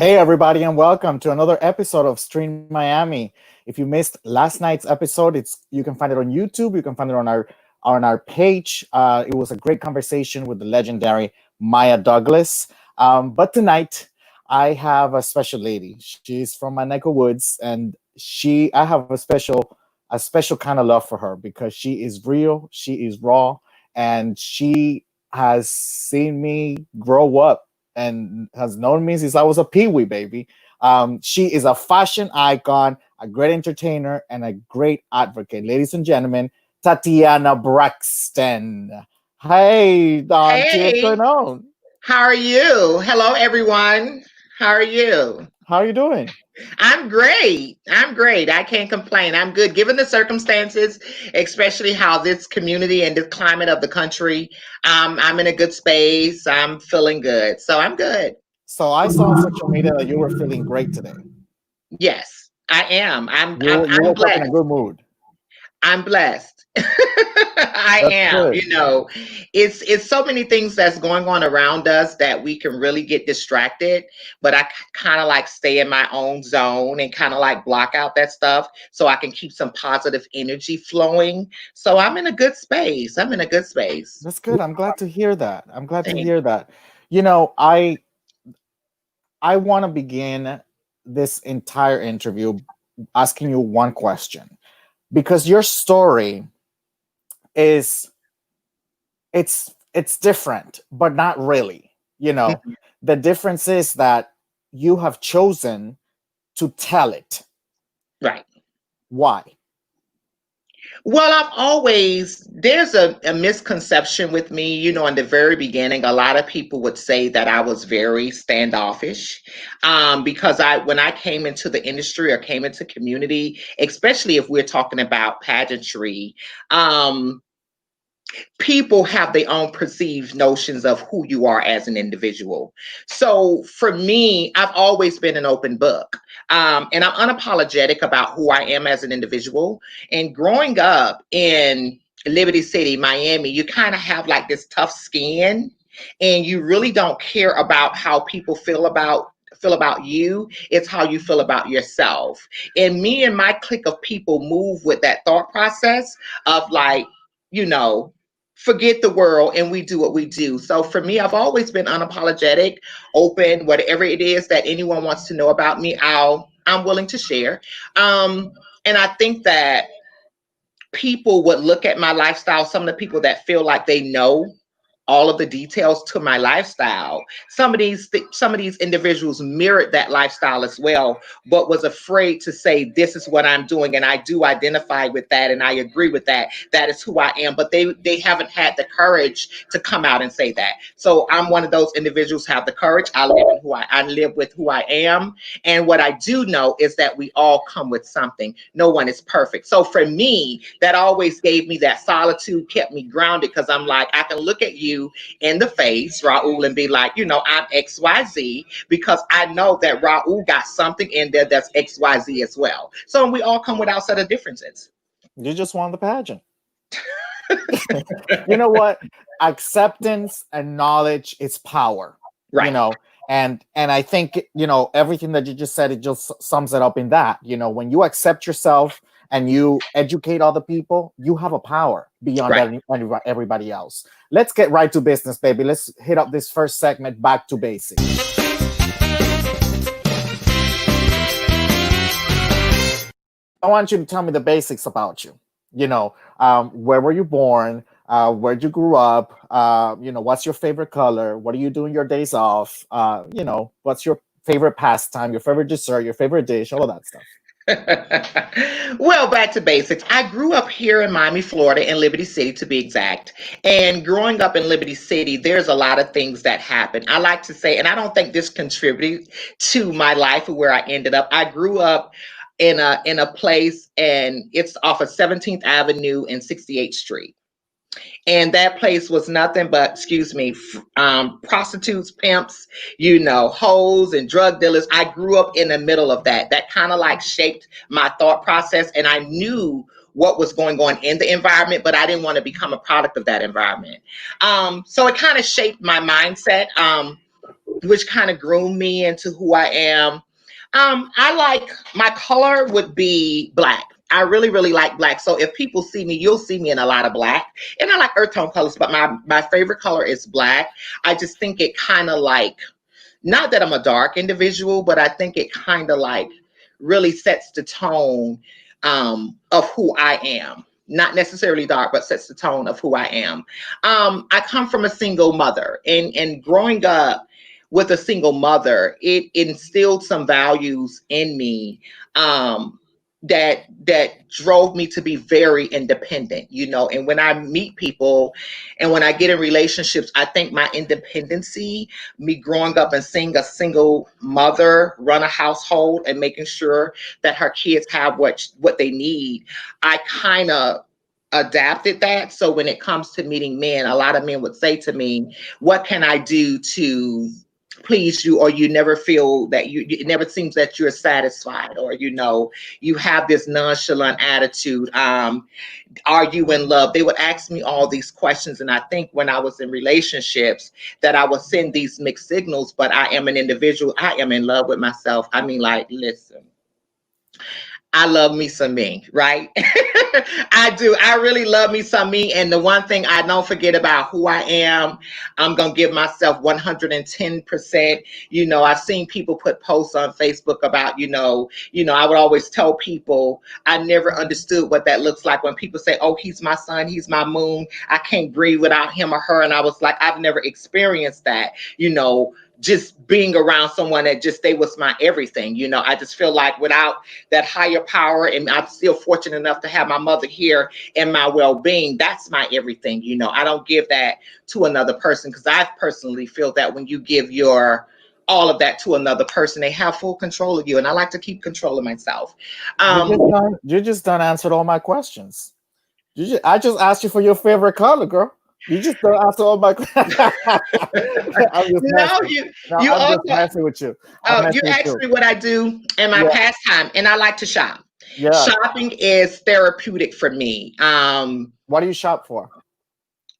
Hey, everybody, and welcome to another episode of Stream Miami. If you missed last night's episode, it's you can find it on YouTube. You can find it on our page. It was a great conversation with the legendary Maya Douglas. But tonight, I have a special lady. She's from my neck of woods, and I have a special kind of love for her because she is real, she is raw, and she has seen me grow up and has known me since I was a peewee baby. She is a fashion icon, a great entertainer, and a great advocate. Ladies and gentlemen, Tatiana Braxton. Hey, Auntie, what's going Hey, on? how are you? Hello, everyone. How are you? How are you doing? I'm great. I'm great. I can't complain. I'm good given the circumstances, especially how this community and the climate of the country. I'm in a good space. I'm feeling good. So I'm good. So I saw on social media that you were feeling great today. Yes, I am. I'm You I'm you I'm woke up in a blessed. good mood. I'm blessed. I That's am. good. It's so many things that's going on around us that we can really get distracted. But I kind of like stay in my own zone and kind of like block out that stuff so I can keep some positive energy flowing. So I'm in a good space. I'm in a good space. That's good. I'm glad to hear that. I'm glad to Thank hear that. You know, I want to begin this entire interview asking you one question because your story is it's different, but not really. You know, you. the difference is that you have chosen to tell it. Right. Why? Well, there's a misconception with me. In the very beginning, a lot of people would say that I was very standoffish because when I came into the industry or came into community, especially if we're talking about pageantry, um, people have their own perceived notions of who you are as an individual. So for me, I've always been an open book. And I'm unapologetic about who I am as an individual. And growing up in Liberty City, Miami, you kind of have like this tough skin and you really don't care about how people feel about you. It's how you feel about yourself. And me and my clique of people move with that thought process of like, you know, forget the world and we do what we do. So for me, I've always been unapologetic, open, whatever it is that anyone wants to know about me, I'm willing to share. And I think that people would look at my lifestyle, some of the people that feel like they know all of the details to my lifestyle. Some of these individuals mirrored that lifestyle as well, but was afraid to say this is what I'm doing, and I do identify with that, and I agree with that. That is who I am. But they haven't had the courage to come out and say that. So I'm one of those individuals who have the courage. I live with who I am, and what I do know is that we all come with something. No one is perfect. So for me, that always gave me that solitude, kept me grounded because I'm like, I can look at you in the face, Raul, and be like, I'm XYZ because I know that Raul got something in there that's XYZ as well. So we all come with our set of differences. You just won the pageant. You know what? Acceptance and knowledge is power. You Right. know, and I think everything that you just said, it just sums it up in that. When you accept yourself and you educate other people, you have a power beyond Right. everybody else. Let's get right to business, baby. Let's hit up this first segment, back to basics. I want you to tell me the basics about you. Where were you born? Where you grew up? What's your favorite color? What do you do in your days off? What's your favorite pastime? Your favorite dessert? Your favorite dish? All of that stuff. Well, back to basics. I grew up here in Miami, Florida, in Liberty City to be exact. And growing up in Liberty City, there's a lot of things that happen. I like to say, and I don't think this contributed to my life or where I ended up. I grew up in a place, and it's off of 17th Avenue and 68th Street. And that place was nothing but, excuse me, prostitutes, pimps, hoes and drug dealers. I grew up in the middle of that. That kind of like shaped my thought process, and I knew what was going on in the environment, but I didn't want to become a product of that environment. So it kind of shaped my mindset. which kind of groomed me into who I am. I like, my color would be black. I really, really like black. So if people see me, you'll see me in a lot of black. And I like earth tone colors, but my favorite color is black. I just think it kind of like, not that I'm a dark individual, but I think it kind of like really sets the tone of who I am. Not necessarily dark, but sets the tone of who I am. I come from a single mother, and growing up with a single mother, it instilled some values in me, that drove me to be very independent, and when I meet people and when I get in relationships, I think my independency, me growing up and seeing a single mother run a household and making sure that her kids have what they need, I kind of adapted that. So when it comes to meeting men, a lot of men would say to me, what can I do to please you? Or you never feel that it never seems that you're satisfied, or you have this nonchalant attitude. Are you in love? They would ask me all these questions, and I think when I was in relationships that I would send these mixed signals, but I am an individual. I am in love with myself. I mean, like, listen, I love me some me, right? I do. I really love me some me. And the one thing I don't forget about who I am, I'm going to give myself 110%. I've seen people put posts on Facebook about, I would always tell people I never understood what that looks like when people say, oh, he's my sun, he's my moon, I can't breathe without him or her. And I was like, I've never experienced that, just being around someone that just they was my everything. I just feel like without that higher power, and I'm still fortunate enough to have my mother here and my well-being, that's my everything. I don't give that to another person, because I personally feel that when you give your all of that to another person, they have full control of you, and I like to keep control of myself. You just done answered all my questions. I just asked you for your favorite color, girl. You just don't answer all my questions. I'm just No, messing. No, you I'm just also messing with you. I'm you messing with asked you. me what I do in my Yeah, pastime, and I like to shop. yeah. Shopping is therapeutic for me. What do you shop for?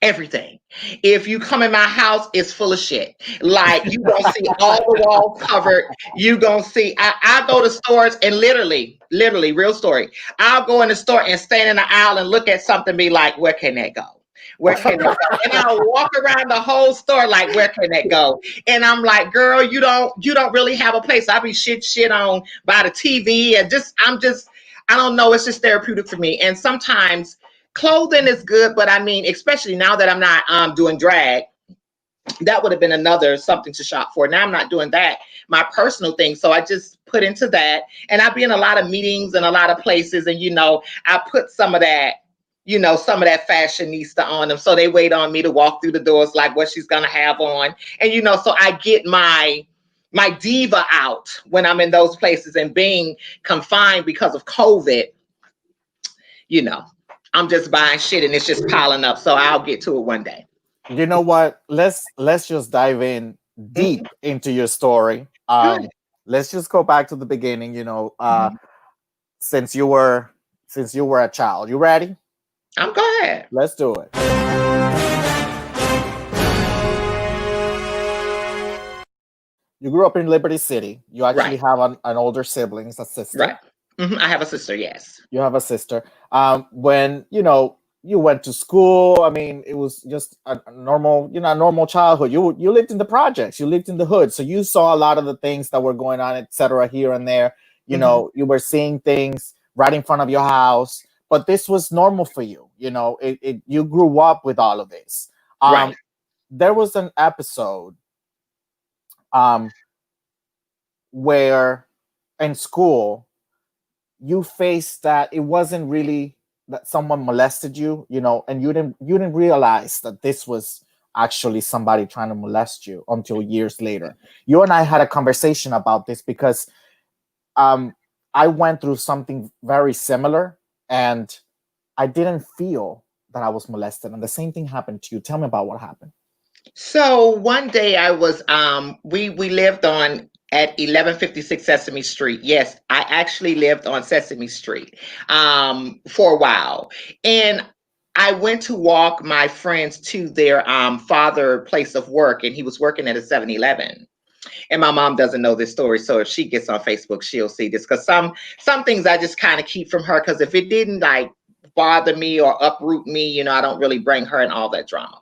Everything. If you come in my house, it's full of shit. Like, you gonna see all the walls covered. You gonna see. I go to stores and literally, real story. I'll go in the store and stand in the aisle and look at something, and be like, where can that go? Where can that go? And I'll walk around the whole store like, where can that go? And I'm like, girl, you don't really have a place. I be shit on by the TV, and I don't know. It's just therapeutic for me. And sometimes clothing is good, but I mean, especially now that I'm not doing drag, that would have been another something to shop for. Now I'm not doing that, my personal thing. So I just put into that, and I be in a lot of meetings and a lot of places, and I put some of that fashionista on them. So they wait on me to walk through the doors, like what she's gonna have on. And so I get my diva out when I'm in those places, and being confined because of COVID, you know, I'm just buying shit and it's just piling up. So I'll get to it one day. You know what? Let's just dive in Mhm. deep into your story. Good. Let's just go back to the beginning. Mhm. Since you were a child. You ready? Go ahead. Let's do it. You grew up in Liberty City. You actually Right. have an older sibling, a sister. Right. I have a sister. Yes. You have a sister. When you went to school, I mean, it was just a normal, a normal childhood. You lived in the projects, you lived in the hood, so you saw a lot of the things that were going on, etc. Here and there. Hmm. You were seeing things right in front of your house, but this was normal for you. You grew up with all of this. Right. There was an episode um, where in school you faced that it wasn't really that someone molested you, and you didn't realize that this was actually somebody trying to molest you until years later. You and I had a conversation about this because um, I went through something very similar, and I didn't feel that I was molested, and the same thing happened to you. Tell me about what happened. So one day I was we lived on at 1156 Sesame Street. Yes, I actually lived on Sesame Street for a while. And I went to walk my friends to their father place of work, and he was working at a 7-Eleven. And my mom doesn't know this story, so if she gets on Facebook, she'll see this. Because some things I just kind of keep from her, because if it didn't like bother me or uproot me, I don't really bring her in all that drama.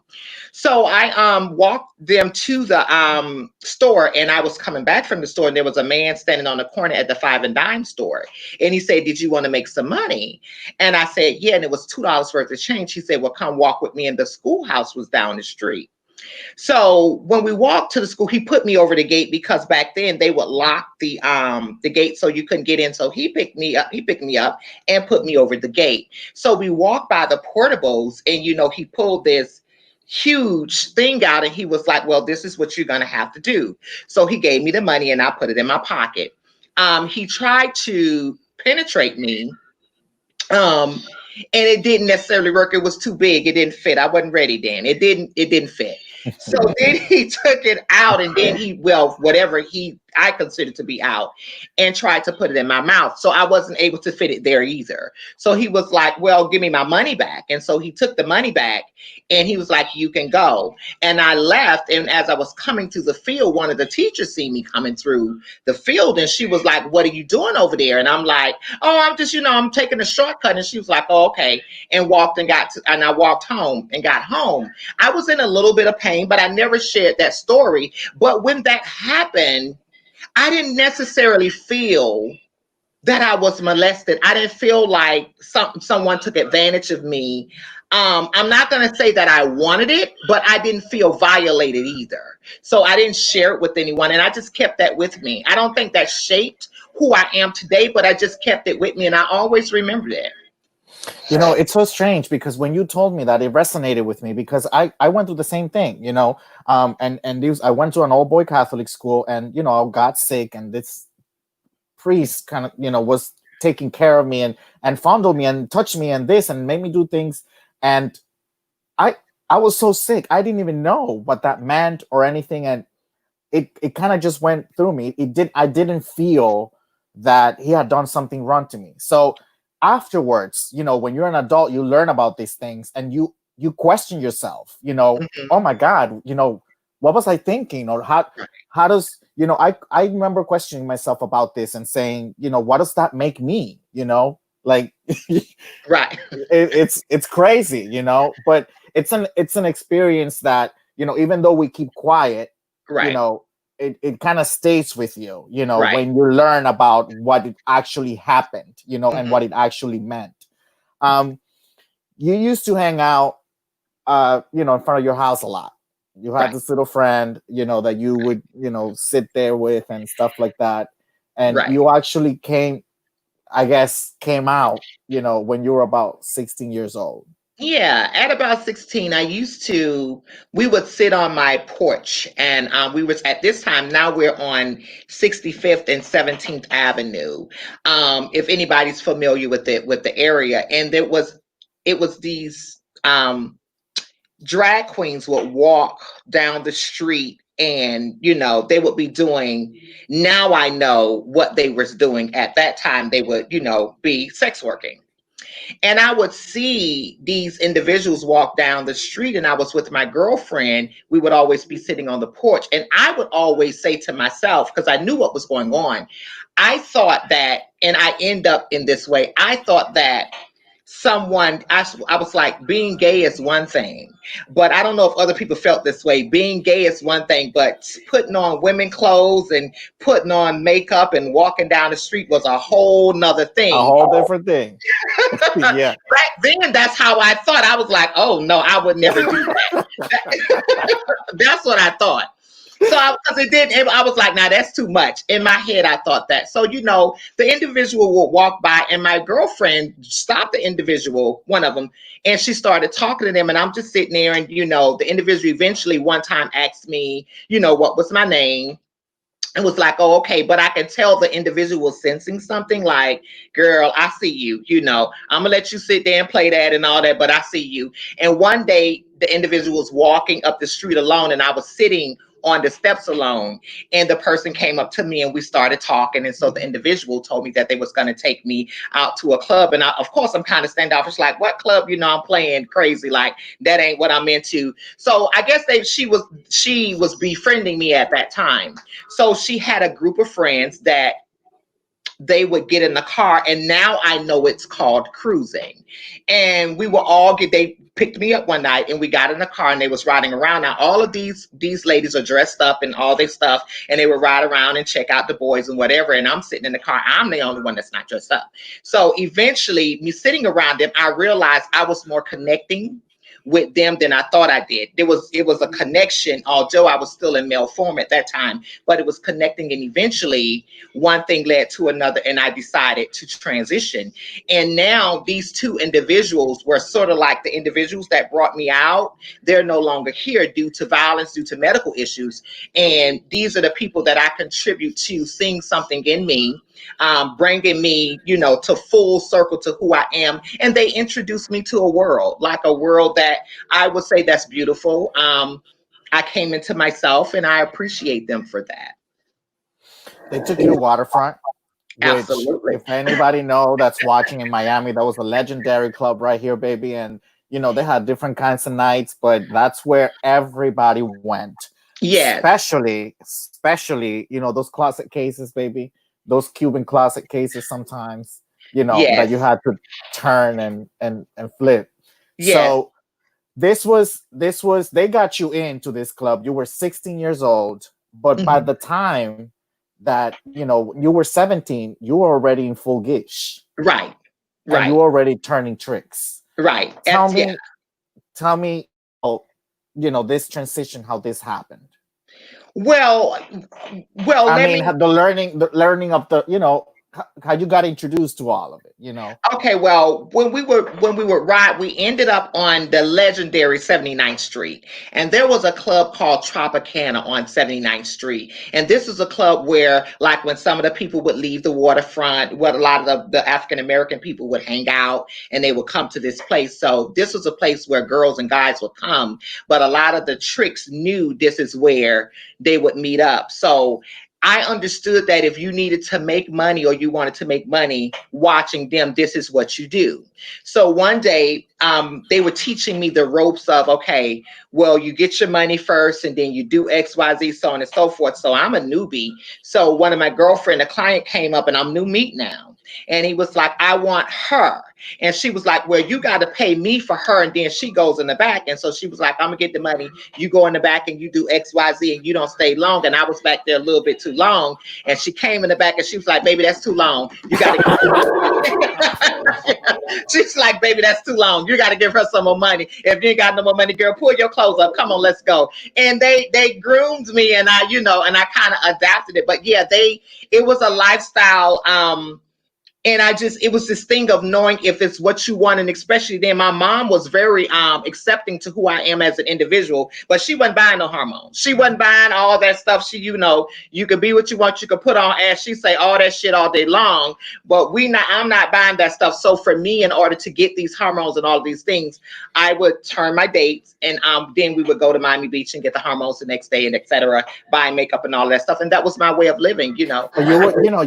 So I walked them to the store, and I was coming back from the store, and there was a man standing on the corner at the five and dime store, and he said, "Did you want to make some money?" And I said, "Yeah," and it was $2 worth of change. He said, "Well, come walk with me," and the schoolhouse was down the street. So when we walked to the school, he put me over the gate, because back then they would lock the gate so you couldn't get in. So he picked me up and put me over the gate. So we walked by the portables, and he pulled this huge thing out, and he was like, "Well, this is what you're gonna have to do." So he gave me the money, and I put it in my pocket. He tried to penetrate me, um, and it didn't necessarily work. It was too big. It didn't fit. I wasn't ready then. It didn't fit. So then he took it out, and then whatever I considered to be out, and tried to put it in my mouth. So I wasn't able to fit it there either. So he was like, "Well, give me my money back." And so he took the money back, and he was like, "You can go." And I left. And as I was coming through the field, one of the teachers seen me coming through the field, and she was like, "What are you doing over there?" And I'm like, "Oh, I'm just, I'm taking a shortcut." And she was like, "Oh, okay." And I walked home and got home. I was in a little bit of pain, but I never shared that story. But when that happened, I didn't necessarily feel that I was molested. I didn't feel like someone took advantage of me. I'm not going to say that I wanted it, but I didn't feel violated either. So I didn't share it with anyone, and I just kept that with me. I don't think that shaped who I am today, but I just kept it with me, and I always remembered it. It's so strange because when you told me that, it resonated with me because I went through the same thing, and I went to an all boy Catholic school, and I got sick, and this priest kind of was taking care of me and fondled me and touched me and this and made me do things, and I I was so sick I didn't even know what that meant or anything, and it kind of just went through me. I didn't feel that he had done something wrong to me. So afterwards, when you're an adult, you learn about these things and you question yourself, Mhm. oh my God, what was I thinking? Or how does, I remember questioning myself about this and saying, what does that make me? Like Right. it's crazy, but it's an experience that, even though we keep quiet, you Right. know it kind of stays with you, Right. when you learn about what it actually happened, and Mhm. what it actually meant. um you used to hang out, in front of your house a lot. You had Right. this little friend, that you would, sit there with and stuff like that. And Right. you actually came out, when you were about 16 years old. Yeah, at about 16, we would sit on my porch, and we was at this time, now we're on 65th and 17th Avenue. If anybody's familiar with the area, and it was these drag queens would walk down the street, and they would be doing, now I know what they was doing. At that time they would, be sex working. And I would see these individuals walk down the street, and I was with my girlfriend. We would always be sitting on the porch, and I would always say to myself, because I knew what was going on, I thought that, and I end up in this way, I thought that I was like, being gay is one thing, but I don't know if other people felt this way. Being gay is one thing, but putting on women clothes and putting on makeup and walking down the street was a whole nother A thing. whole different thing. Yeah. Back then, that's how I thought. I was like, "Oh no, I would never do that." That's what I thought. So, because it did, I was like, "Now that's too much." In my head, I thought that. So, the individual would walk by, and my girlfriend stopped the individual, one of them, and she started talking to them. And I'm just sitting there, and the individual eventually one time asked me, what was my name. It was like, "Oh, okay." But I could tell the individual was sensing something, like, "Girl, I see you, I'm gonna let you sit there and play that and all that, but I see you." And one day the individual was walking up the street alone, and I was sitting on the steps alone, and the person came up to me and we started talking. And so the individual told me that they was going to take me out to a club. And of course, I'm kind of standoffish, like, what club? I'm playing crazy. Like, that ain't what I'm into. So I guess she was befriending me at that time. So she had a group of friends that they would get in the car, and now I know it's called cruising. And they picked me up one night and we got in the car and they was riding around. Now all of these ladies are dressed up and all their stuff, and they would ride around and check out the boys and whatever, and I'm sitting in the car. I'm the only one that's not dressed up. So eventually, me sitting around them, I realized I was more connecting with them than I thought I did. It was a connection, although I was still in male form at that time, but it was connecting. And eventually one thing led to another, and I decided to transition. And now these two individuals were sort of like the individuals that brought me out. They're no longer here due to violence, due to medical issues. And these are the people that I contribute to seeing something in me, bringing me, to full circle to who I am. And they introduced me to a world, like a world that I would say that's beautiful. I came into myself, and I appreciate them for that. They took you to Waterfront, which, Absolutely. if anybody know that's watching in Miami, that was a legendary club right here, baby. And they had different kinds of nights, but that's where everybody went. Yes. Especially, those closet cases, baby. Those Cuban closet cases sometimes, that you Yes. had to turn and flip. Yes. So this was they got you into this club. You were 16 years old, but by Mhm. the time that you were 17, you were already in full gish Right. and you Right. were already turning tricks. Right. tell Yeah. me tell me oh, this transition, how this happened. Well, well, I let mean, me the learning of the, how you got introduced to all of it. Okay, well, when we were ride, we ended up on the legendary 79th Street, and there was a club called Tropicana on 79th Street, and this is a club where, like, when some of the people would leave the waterfront, what a lot of the African American people would hang out, and they would come to this place. So this was a place where girls and guys would come, but a lot of the tricks knew this is where they would meet up. So I understood that if you needed to make money or you wanted to make money watching them, this is what you do. So one day, they were teaching me the ropes of, okay, well, you get your money first and then you do X, Y, Z, so on and so forth. So I'm a newbie. So one of my girlfriend, a client came up, and I'm new meat now. And he was like, I want her. And she was like, well, you got to pay me for her. And then she goes in the back. And so she was like, I'm going to get the money. You go in the back and you do X, Y, Z, and you don't stay long. And I was back there a little bit too long. And she came in the back and she was like, baby, that's too long. You got to. She's like, baby, that's too long. You got to give her some more money. If you ain't got no more money, girl, pull your clothes up. Come on, let's go. And they groomed me, and I kind of adapted it. But yeah, it was a lifestyle. And it was this thing of knowing if it's what you want. And especially then, my mom was very accepting to who I am as an individual, but she wasn't buying no hormones. She wasn't buying all that stuff. You could be what you want, you could put on, as she say, all that shit all day long, but I'm not buying that stuff. So for me, in order to get these hormones and all these things, I would turn my dates, and then we would go to Miami Beach and get the hormones the next day, and etc., buy makeup and all that stuff. And that was my way of living. But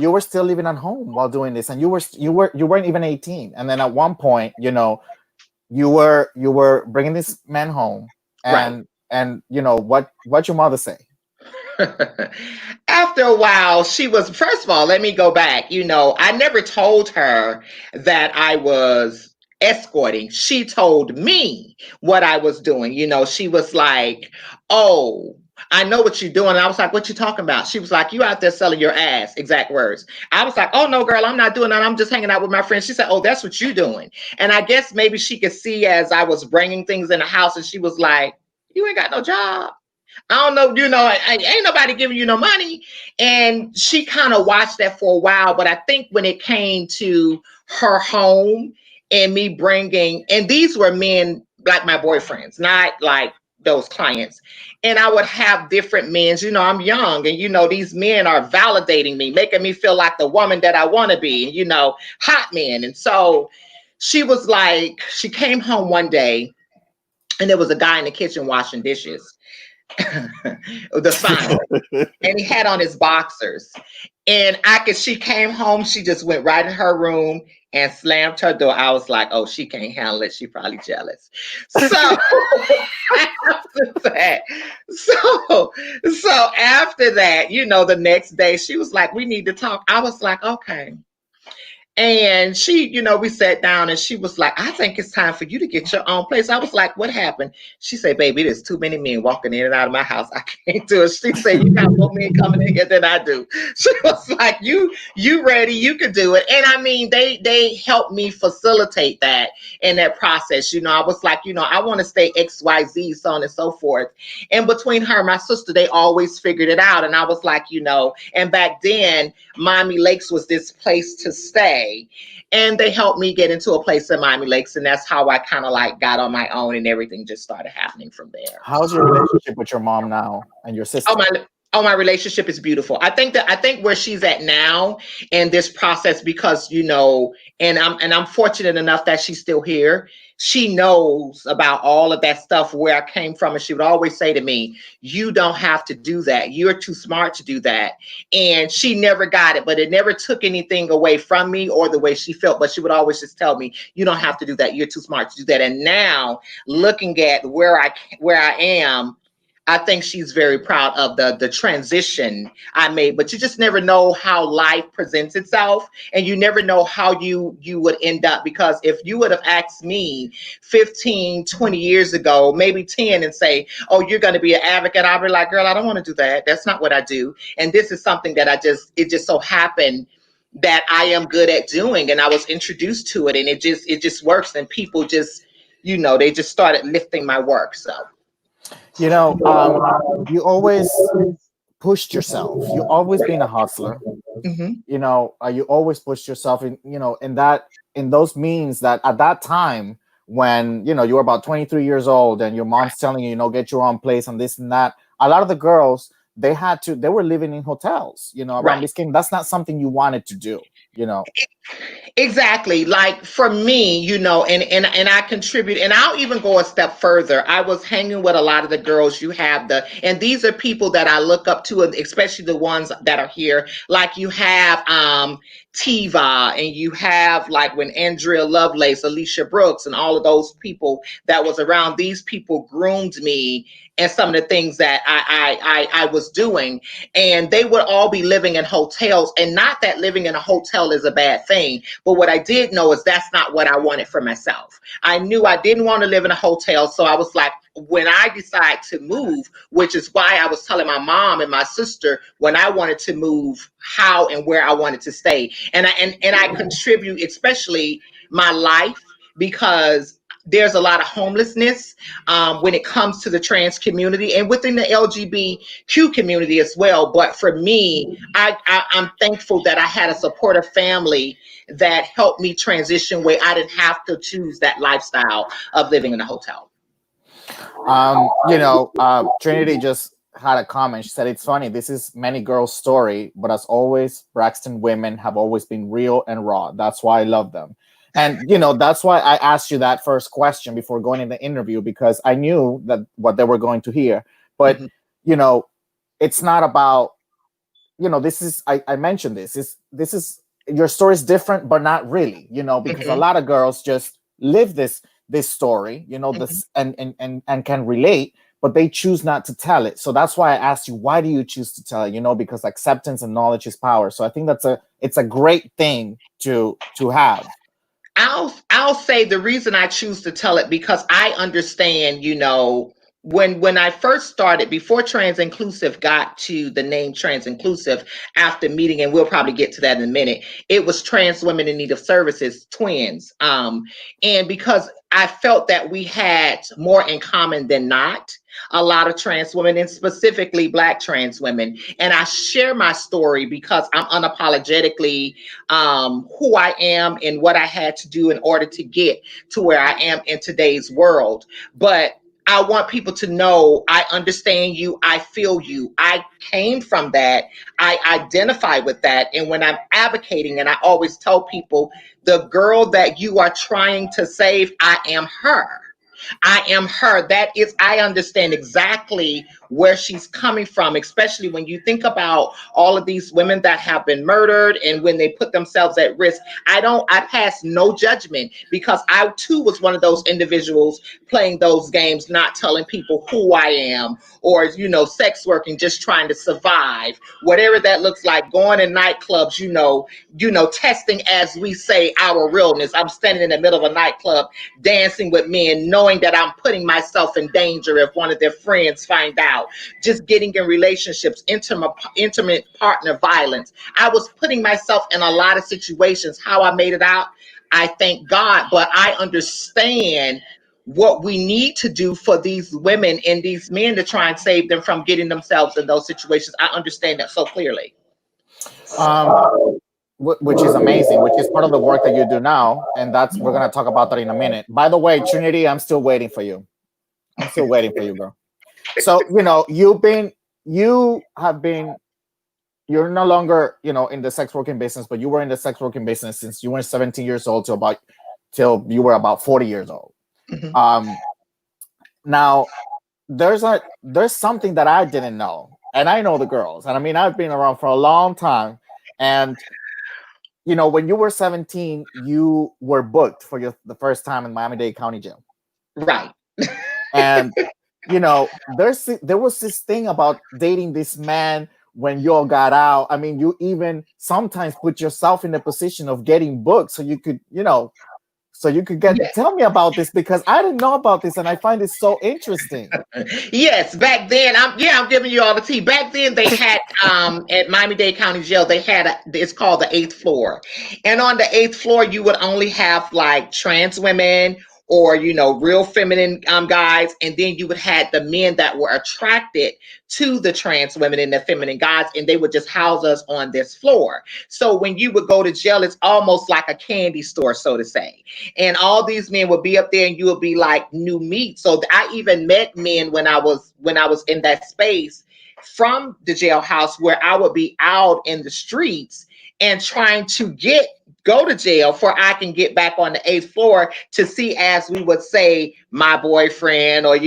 you were still living at home while doing this, and you weren't even 18. And then at one point, you were bringing this man home, Right. and what your mother say? After a while, she was, first of all, let me go back. I never told her that I was escorting. She told me what I was doing. She was like, oh, I know what you're doing. And I was like, what you talking about? She was like, you out there selling your ass, exact words. I was like, oh no, girl, I'm not doing that. I'm just hanging out with my friends. She said, oh, that's what you doing. And I guess maybe she could see as I was bringing things in the house, and she was like, you ain't got no job. I don't know, ain't nobody giving you no money. And she kind of watched that for a while. But I think when it came to her home and me bringing, and these were men like my boyfriends, not like those clients. And I would have different men, I'm young, and these men are validating me, making me feel like the woman that I want to be, and hot men. And so she was like, she came home one day, and there was a guy in the kitchen washing dishes. the sign, and he had on his boxers. And she came home, she just went right in her room and slammed her door. I was like, oh, she can't handle it. She probably jealous. So after that, so after that, the next day she was like, we need to talk. I was like, okay. And she, we sat down and she was like, I think it's time for you to get your own place. I was like, what happened? She said, baby, there's too many men walking in and out of my house. I can't do it. She said, you got more men coming in here than I do. She was like, you ready, you could do it. And I mean, they helped me facilitate that in that process. I was like, I want to stay XYZ, so on and so forth. And between her and my sister, they always figured it out. And I was like, and back then, Miami Lakes was this place to stay. And they helped me get into a place in Miami Lakes. And that's how I kind of like got on my own and everything just started happening from there. How's your relationship with your mom now and your sister? My relationship is beautiful. I think where she's at now in this process, because and I'm fortunate enough that she's still here. She knows about all of that stuff, where I came from, and she would always say to me, you don't have to do that, you're too smart to do that. And she never got it, but it never took anything away from me or the way she felt. But she would always just tell me, you don't have to do that, you're too smart to do that. And now, looking at where I am, I think she's very proud of the transition I made. But you just never know how life presents itself, and you never know how you would end up. Because if you would have asked me 15, 20 years ago, maybe 10, and say, oh, you're going to be an advocate, I'll be like, girl, I don't want to do that. That's not what I do. And this is something that it just so happened that I am good at doing, and I was introduced to it, and it just works, and people just, they just started lifting my work. So. You always pushed yourself. You always been a hustler. Mm-hmm. You always pushed yourself in those means that at that time when, you were about 23 years old and your mom's telling you, get your own place and this and that, a lot of the girls, they were living in hotels, around this game. That's not something you wanted to do, Exactly. Like for me, and I contribute, and I'll even go a step further. I was hanging with a lot of the girls and these are people that I look up to, and especially the ones that are here. Like you have Tiva, and you have like when Andrea Lovelace, Alicia Brooks, and all of those people that was around. These people groomed me and some of the things that I was doing. And they would all be living in hotels. And not that living in a hotel is a bad thing, but what I did know is that's not what I wanted for myself. I knew I didn't want to live in a hotel. So I was like, when I decide to move, which is why I was telling my mom and my sister when I wanted to move, how and where I wanted to stay. And I contribute, especially my life, because there's a lot of homelessness when it comes to the trans community and within the LGBTQ community as well. But for me, I'm thankful that I had a supportive family that helped me transition where I didn't have to choose that lifestyle of living in a hotel. Trinity just had a comment. She said, it's funny, this is many girls' story, but as always, Braxton women have always been real and raw. That's why I love them. And, that's why I asked you that first question before going in the interview, because I knew that what they were going to hear. But, it's not about, this is, I mentioned this is your story is different, but not really, because a lot of girls just live this story, this and can relate, but they choose not to tell it. So that's why I asked you, why do you choose to tell it? Because acceptance and knowledge is power. So I think it's a great thing to have. I'll say the reason I choose to tell it, because I understand, when I first started, before Trans Inclusive got to the name Trans Inclusive, after meeting, and we'll probably get to that in a minute, it was Trans Women in Need of Services, twins. And because I felt that we had more in common than not, a lot of trans women, and specifically Black trans women. And I share my story because I'm unapologetically who I am and what I had to do in order to get to where I am in today's world. But I want people to know I understand you. I feel you. I came from that. I identify with that. And when I'm advocating, and I always tell people, the girl that you are trying to save, I am her. I am her. That is, I understand exactly where she's coming from, especially when you think about all of these women that have been murdered and when they put themselves at risk. I pass no judgment, because I too was one of those individuals playing those games, not telling people who I am, or, sex working, just trying to survive, whatever that looks like, going in nightclubs, testing, as we say, our realness. I'm standing in the middle of a nightclub dancing with men, knowing that I'm putting myself in danger if one of their friends find out. Just getting in relationships, intimate partner violence. I was putting myself in a lot of situations. How I made it out, I thank God, but I understand what we need to do for these women and these men to try and save them from getting themselves in those situations. I understand that so clearly. Um, which is amazing, which is part of the work that you do now, and that's we're gonna talk about that in a minute. By the way, Trinity, I'm still waiting for you. I'm still waiting for you, girl. So you have been, you're no longer in the sex working business, but you were in the sex working business since you were 17 years old till you were about 40 years old. Mhm. Now there's something that I didn't know, and I know the girls, and I mean I've been around for a long time, and when you were 17, you were booked for the first time in Miami-Dade County Jail. Right. And there was this thing about dating this man when you all got out. I mean, you even sometimes put yourself in the position of getting booked so you could, get. Yes. Tell me about this, because I didn't know about this and I find it so interesting. Yes, back then, I'm giving you all the tea. Back then, they had at Miami-Dade County Jail, they had it's called the eighth floor, and on the eighth floor, you would only have like trans women or real feminine guys, and then you would have the men that were attracted to the trans women and the feminine guys, and they would just house us on this floor. So when you would go to jail, it's almost like a candy store, so to say, and all these men would be up there and you would be like new meat. So I even met men when I was in that space from the jailhouse, where I would be out in the streets and trying to go to jail for I can get back on the eighth floor to see, as we would say, my boyfriend, or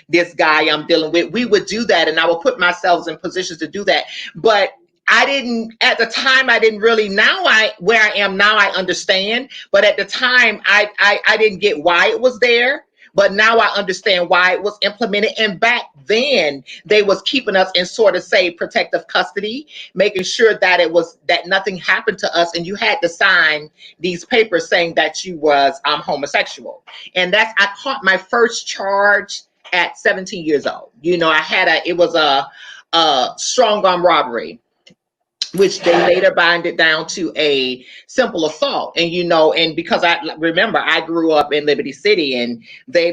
this guy I'm dealing with. We would do that, and I would put myself in positions to do that. But I didn't, at the time, I didn't really. Where I am now, I understand. But at the time, I didn't get why it was there. But now I understand why it was implemented. And back then, they was keeping us in, sort of say, protective custody, making sure that nothing happened to us, and you had to sign these papers saying that you was homosexual. And I caught my first charge at 17 years old. It was a strong arm robbery, which they later bind it down to a simple assault. And because I remember, I grew up in Liberty City, and they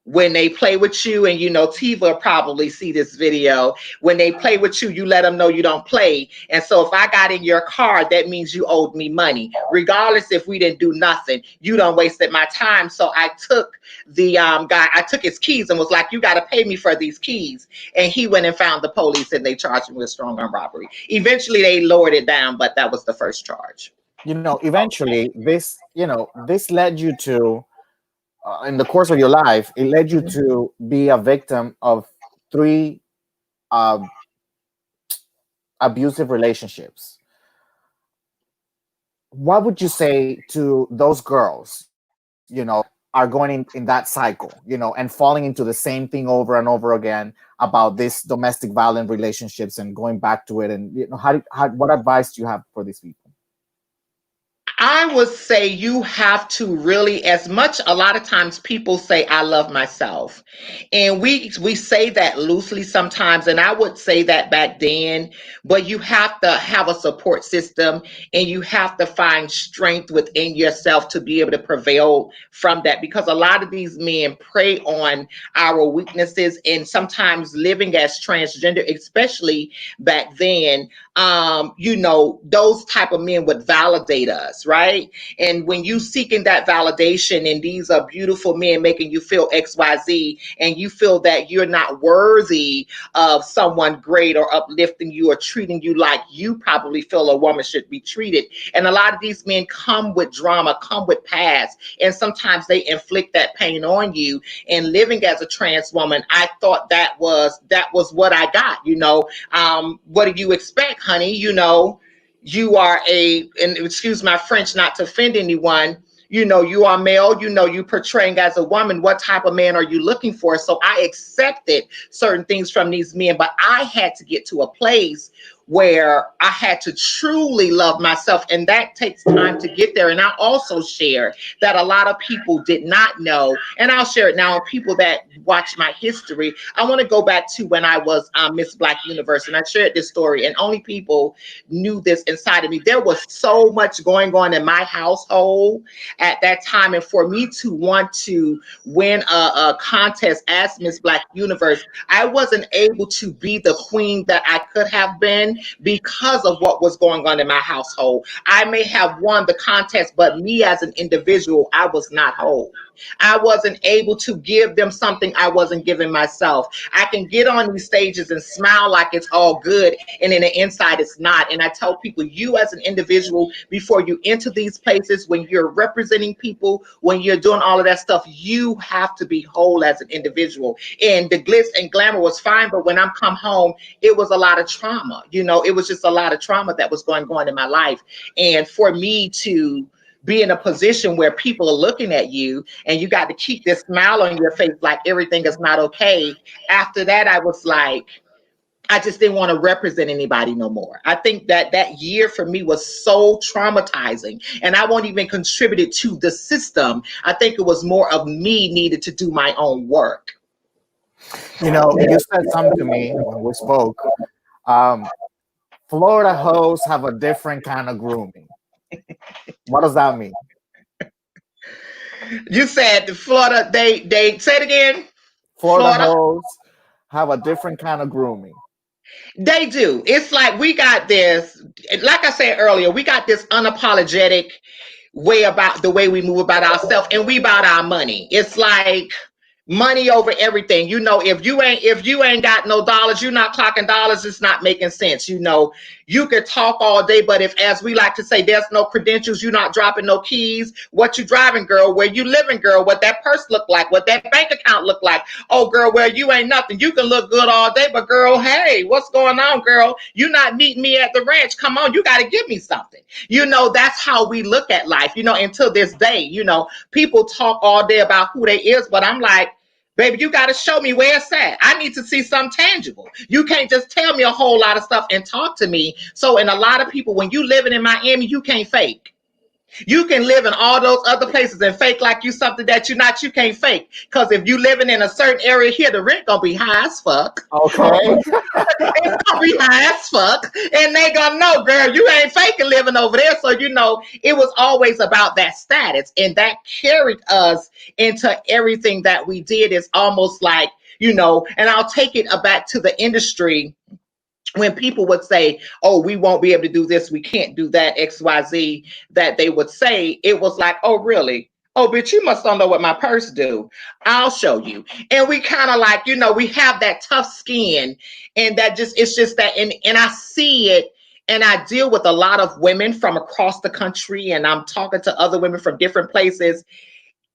when they play with you, and Tiva probably see this video. When they play with you, you let them know you don't play. And so if I got in your car, that means you owed me money, regardless if we didn't do nothing. You done wasted my time. So I took the guy, I took his keys and was like, you got to pay me for these keys. And he went and found the police, and they charged him with strong arm robbery. Eventually they lowered it down, but that was the first charge. Eventually this led you to, in the course of your life, it led you to be a victim of 3 uh, abusive relationships. What would you say to those girls, are going in that cycle, and falling into the same thing over and over again about this domestic violent relationships and going back to it? And what advice do you have for these people? I would say you have to really, as much, a lot of times people say, I love myself. And we say that loosely sometimes. And I would say that back then, but you have to have a support system, and you have to find strength within yourself to be able to prevail from that, because a lot of these men prey on our weaknesses. And sometimes living as transgender, especially back then, those type of men would validate us, right? And when you seeking that validation, and these are beautiful men making you feel XYZ, and you feel that you're not worthy of someone great or uplifting you or treating you like you probably feel a woman should be treated. And a lot of these men come with drama, come with past, and sometimes they inflict that pain on you. And living as a trans woman, I thought that was what I got. What do you expect, honey? You are and excuse my French, not to offend anyone. You are male, you portraying as a woman. What type of man are you looking for? So I accepted certain things from these men, but I had to get to a place where I had to truly love myself. And that takes time to get there. And I also share that a lot of people did not know. And I'll share it now. People that watch my history, I want to go back to when I was Miss Black Universe. And I shared this story, and only people knew this inside of me. There was so much going on in my household at that time. And for me to want to win a contest as Miss Black Universe, I wasn't able to be the queen that I could have been because of what was going on in my household. I may have won the contest, but me as an individual, I was not whole. I wasn't able to give them something I wasn't giving myself. I can get on these stages and smile like it's all good, and in the inside it's not. And I tell people, you as an individual, before you enter these places, when you're representing people, when you're doing all of that stuff, you have to be whole as an individual. And the glitz and glamour was fine, but when I'm come home, it was a lot of trauma. It was just a lot of trauma that was going on in my life. And for me to be in a position where people are looking at you and you got to keep this smile on your face like everything is not okay. After that, I was like, I just didn't want to represent anybody no more. I think that year for me was so traumatizing, and I won't even contribute it to the system. I think it was more of me needed to do my own work. You said something to me when we spoke. Um, Florida hoes have a different kind of grooming. What does that mean? You said the Florida, they say it again. Florida Florida, hoes have a different kind of grooming. they do. It's like we got this, like I said earlier, we got this unapologetic way about the way we move about ourselves, and we about our money. It's like money over everything. If you ain't got no dollars, you're not clocking dollars, it's not making sense. You could talk all day, but if, as we like to say, there's no credentials, you're not dropping no keys. What you driving, girl? Where you living, girl? What that purse look like? What that bank account look like? Oh, girl, well, you ain't nothing. You can look good all day, but girl, hey, what's going on, girl? You not meeting me at the ranch. Come on, you got to give me something. That's how we look at life, until this day. People talk all day about who they is, but I'm like, baby, you got to show me where it's at. I need to see something tangible. You can't just tell me a whole lot of stuff and talk to me. So, and a lot of people, when you living in Miami, you can't fake. You can live in all those other places and fake like you something that you're not. You can't fake. Because if you living in a certain area here, the rent gonna be high as fuck. Okay. It's gonna be high as fuck. And they gonna know, girl, you ain't faking living over there. So, it was always about that status. And that carried us into everything that we did. It's almost like, and I'll take it back to the industry. When people would say, oh, we won't be able to do this, we can't do that, XYZ, that they would say, it was like, oh, really? Oh, bitch, you must don't know what my purse do. I'll show you. And we kind of like, we have that tough skin, and it's just that, and I see it, and I deal with a lot of women from across the country, and I'm talking to other women from different places,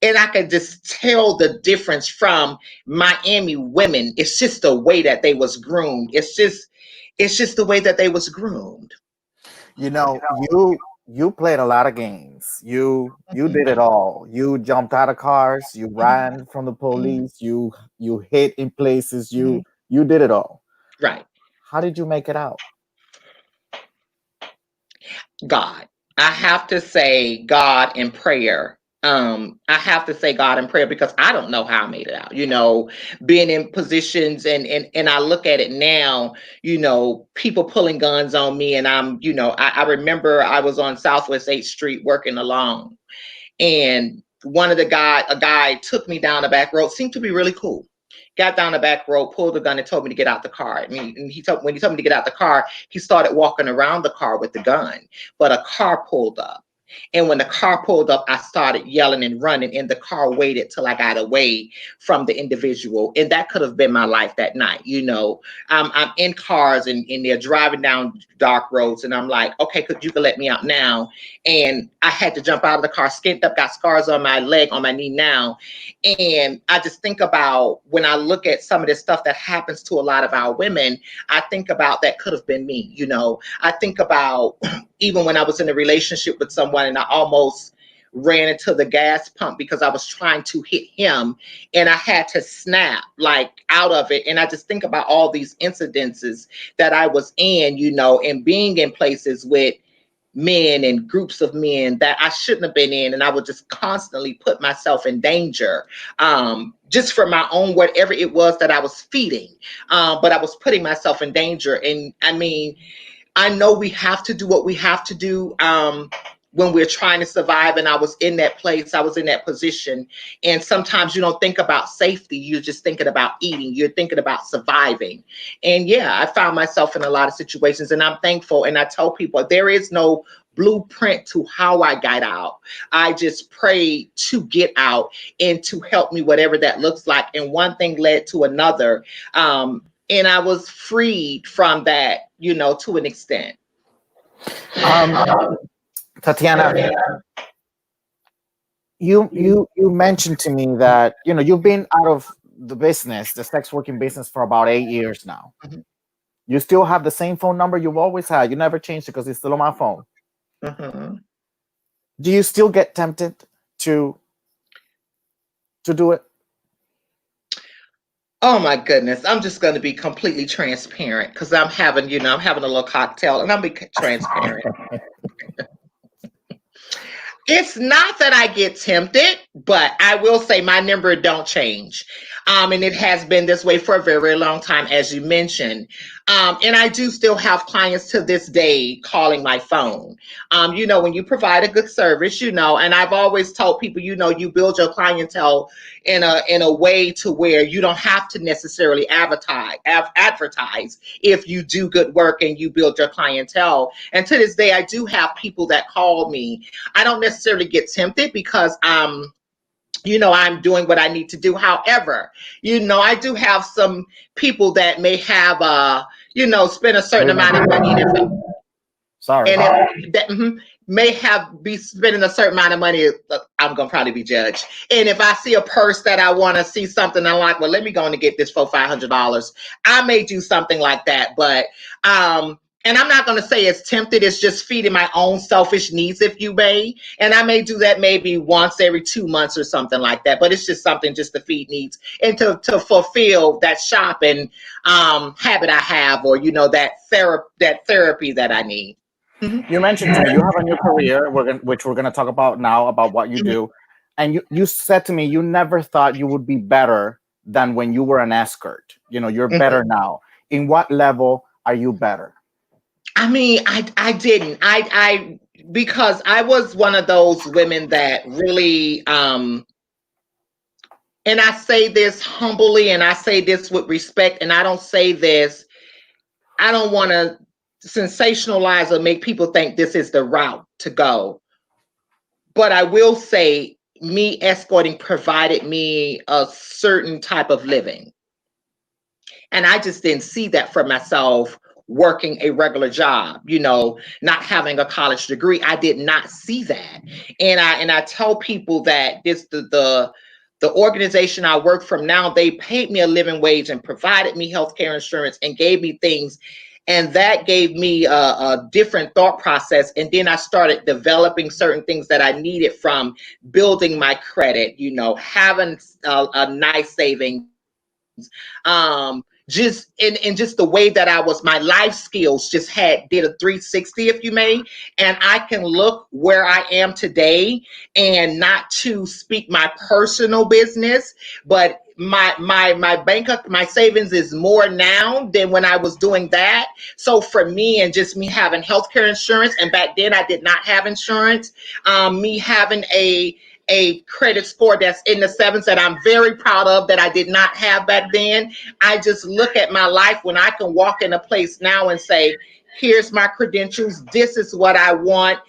and I can just tell the difference from Miami women. It's just the way that they was groomed. It's just the way that they was groomed. You played a lot of games. You did it all. You jumped out of cars, you ran from the police, you hid in places, you did it all. Right. How did you make it out? God. I have to say God in prayer. I have to say God in prayer, because I don't know how I made it out. Being in positions, and I look at it now, people pulling guns on me, and I remember I was on Southwest 8th Street working alone, and a guy took me down the back road, seemed to be really cool. Got down the back road, pulled the gun, and told me to get out the car. When he told me to get out the car, he started walking around the car with the gun. But a car pulled up. And when the car pulled up, I started yelling and running, and the car waited till I got away from the individual. And that could have been my life that night. I'm in cars, and they're driving down dark roads, and I'm like, okay, you can let me out now. And I had to jump out of the car, skint up, got scars on my leg, on my knee now. And I just think about, when I look at some of this stuff that happens to a lot of our women, I think about that could have been me. I think about even when I was in a relationship with someone and I almost ran into the gas pump because I was trying to hit him, and I had to snap like out of it. And I just think about all these incidences that I was in, and being in places with men and groups of men that I shouldn't have been in. And I would just constantly put myself in danger, just for my own, whatever it was that I was feeding. But I was putting myself in danger. And I mean, I know we have to do what we have to do, when we're trying to survive. And I was in that place, I was in that position. And sometimes you don't think about safety. You're just thinking about eating. You're thinking about surviving. And yeah, I found myself in a lot of situations, and I'm thankful. And I tell people there is no blueprint to how I got out. I just prayed to get out and to help me, whatever that looks like. And one thing led to another. And I was freed from that, to an extent. Um, Tatiana, you mentioned to me that you've been out of the business, the sex working business, for about 8 years now. Mhm. You still have the same phone number you've always had. You never changed it because it's still on my phone. Mhm. Do you still get tempted to do it? Oh my goodness. I'm just going to be completely transparent because I'm having a little cocktail, and I'll be transparent. It's not that I get tempted, but I will say my number don't change. And it has been this way for a very, very long time, as you mentioned. And I do still have clients to this day calling my phone. When you provide a good service, and I've always told people, you build your clientele in a way to where you don't have to necessarily advertise if you do good work and you build your clientele. And to this day, I do have people that call me. I don't necessarily get tempted because I'm doing what I need to do. However, I do have some people that may have, spend a certain amount of money, Sorry. and that may be spending a certain amount of money. I'm gonna probably be judged. And if I see a purse that I want to see something, I'm like, well, let me go and get this for $500. I may do something like that, but and I'm not going to say it's tempted. It's just feeding my own selfish needs, if you may. And I may do that maybe once every 2 months or something like that. But it's just something just to feed needs and to fulfill that shopping habit I have, or that therapy that I need. You mentioned to me you have a new career, which we're going to talk about now, about what you do. And you said to me you never thought you would be better than when you were an escort. You're better now. In what level are you better? I mean, I didn't. Because I was one of those women that really, and I say this humbly and I say this with respect, and I don't say this, I don't want to sensationalize or make people think this is the route to go. But I will say, me escorting provided me a certain type of living. And I just didn't see that for myself working a regular job, not having a college degree. I did not see that. And I tell people that the organization I work from now, they paid me a living wage and provided me health care insurance and gave me things. And that gave me a different thought process. And then I started developing certain things that I needed, from building my credit, having a nice savings, just in just the way that I was, my life skills just did a 360, if you may. And I can look where I am today, and not to speak my personal business, but my savings is more now than when I was doing that. So for me, and just me having healthcare insurance, and back then I did not have insurance, me having a credit score that's in the sevens that I'm very proud of, that I did not have back then. I just look at my life when I can walk in a place now and say, here's my credentials, this is what I want.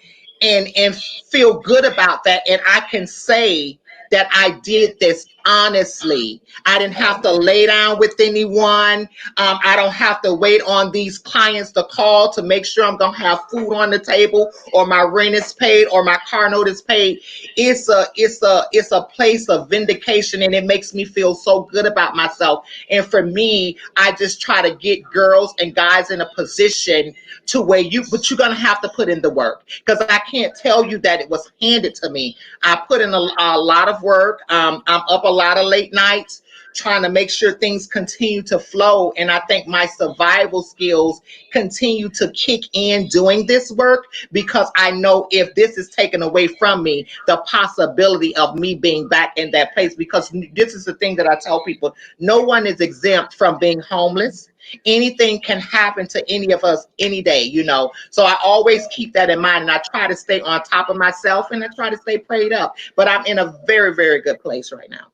and feel good about that, and I can say that I did this honestly. I didn't have to lay down with anyone. I don't have to wait on these clients to call to make sure I'm gonna have food on the table, or my rent is paid, or my car note is paid. It's a place of vindication, and it makes me feel so good about myself. And for me, I just try to get girls and guys in a position to where but you're gonna have to put in the work, because I can't tell you that it was handed to me. I put in a lot of work. I'm up a lot of late nights trying to make sure things continue to flow. And I think my survival skills continue to kick in doing this work, because I know if this is taken away from me, the possibility of me being back in that place. Because this is the thing that I tell people: no one is exempt from being homeless. Anything can happen to any of us any day, So I always keep that in mind, and I try to stay on top of myself, and I try to stay prayed up. But I'm in a very, very good place right now.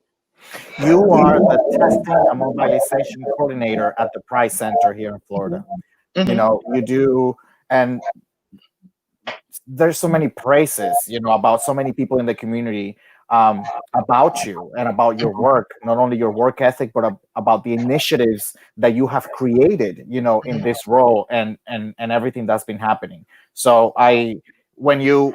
You are the testing and mobilization coordinator at the Price Center here in Florida. Hmm. You do, and there's so many praises, about so many people in the community, about you and about your work, not only your work ethic, but about the initiatives that you have created, in this role, and everything that's been happening. So when you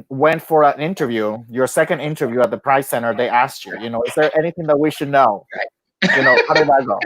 went for an interview, your second interview at the Price Center, they asked you, is there anything that we should know? How did that go?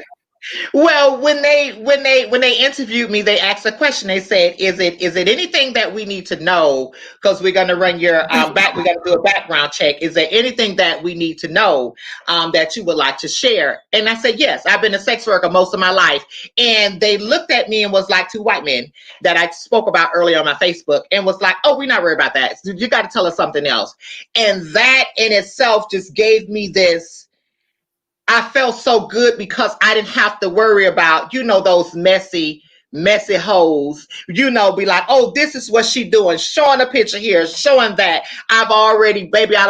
Well, when they interviewed me, they asked a question. They said, "Is it anything that we need to know? Because we're going to run your back. We're going to do a background check. Is there anything that we need to know that you would like to share?" And I said, "Yes. I've been a sex worker most of my life." And they looked at me and was like, two white men that I spoke about earlier on my Facebook, and was like, "Oh, we're not worried about that. You got to tell us something else." And that in itself just gave me this. I felt so good, because I didn't have to worry about, those messy hoes, be like, "Oh, this is what she doing," showing a picture here, showing that. I don't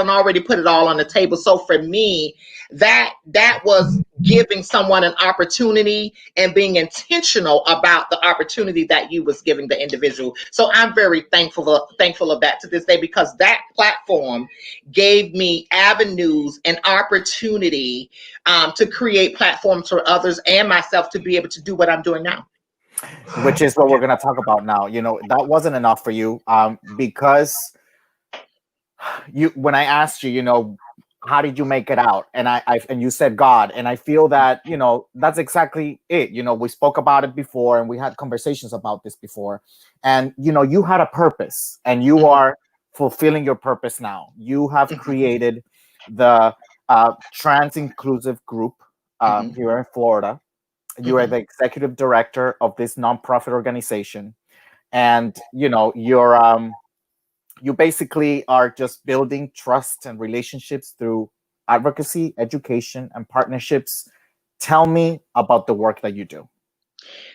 already put it all on the table. So for me, that was giving someone an opportunity and being intentional about the opportunity that you was giving the individual. So I'm very thankful of that to this day, because that platform gave me avenues and opportunity to create platforms for others and myself to be able to do what I'm doing now. Which is what we're going to talk about now. That wasn't enough for you, because when I asked you, how did you make it out, and you said God, and I feel that that's exactly it. We spoke about it before, and we had conversations about this before, and you had a purpose, and you Mhm, are fulfilling your purpose now. You have mhm, created the trans inclusive group mhm, here in Florida. You are mhm. the executive director of this nonprofit organization, and you basically are just building trust and relationships through advocacy, education, and partnerships. Tell me about the work that you do.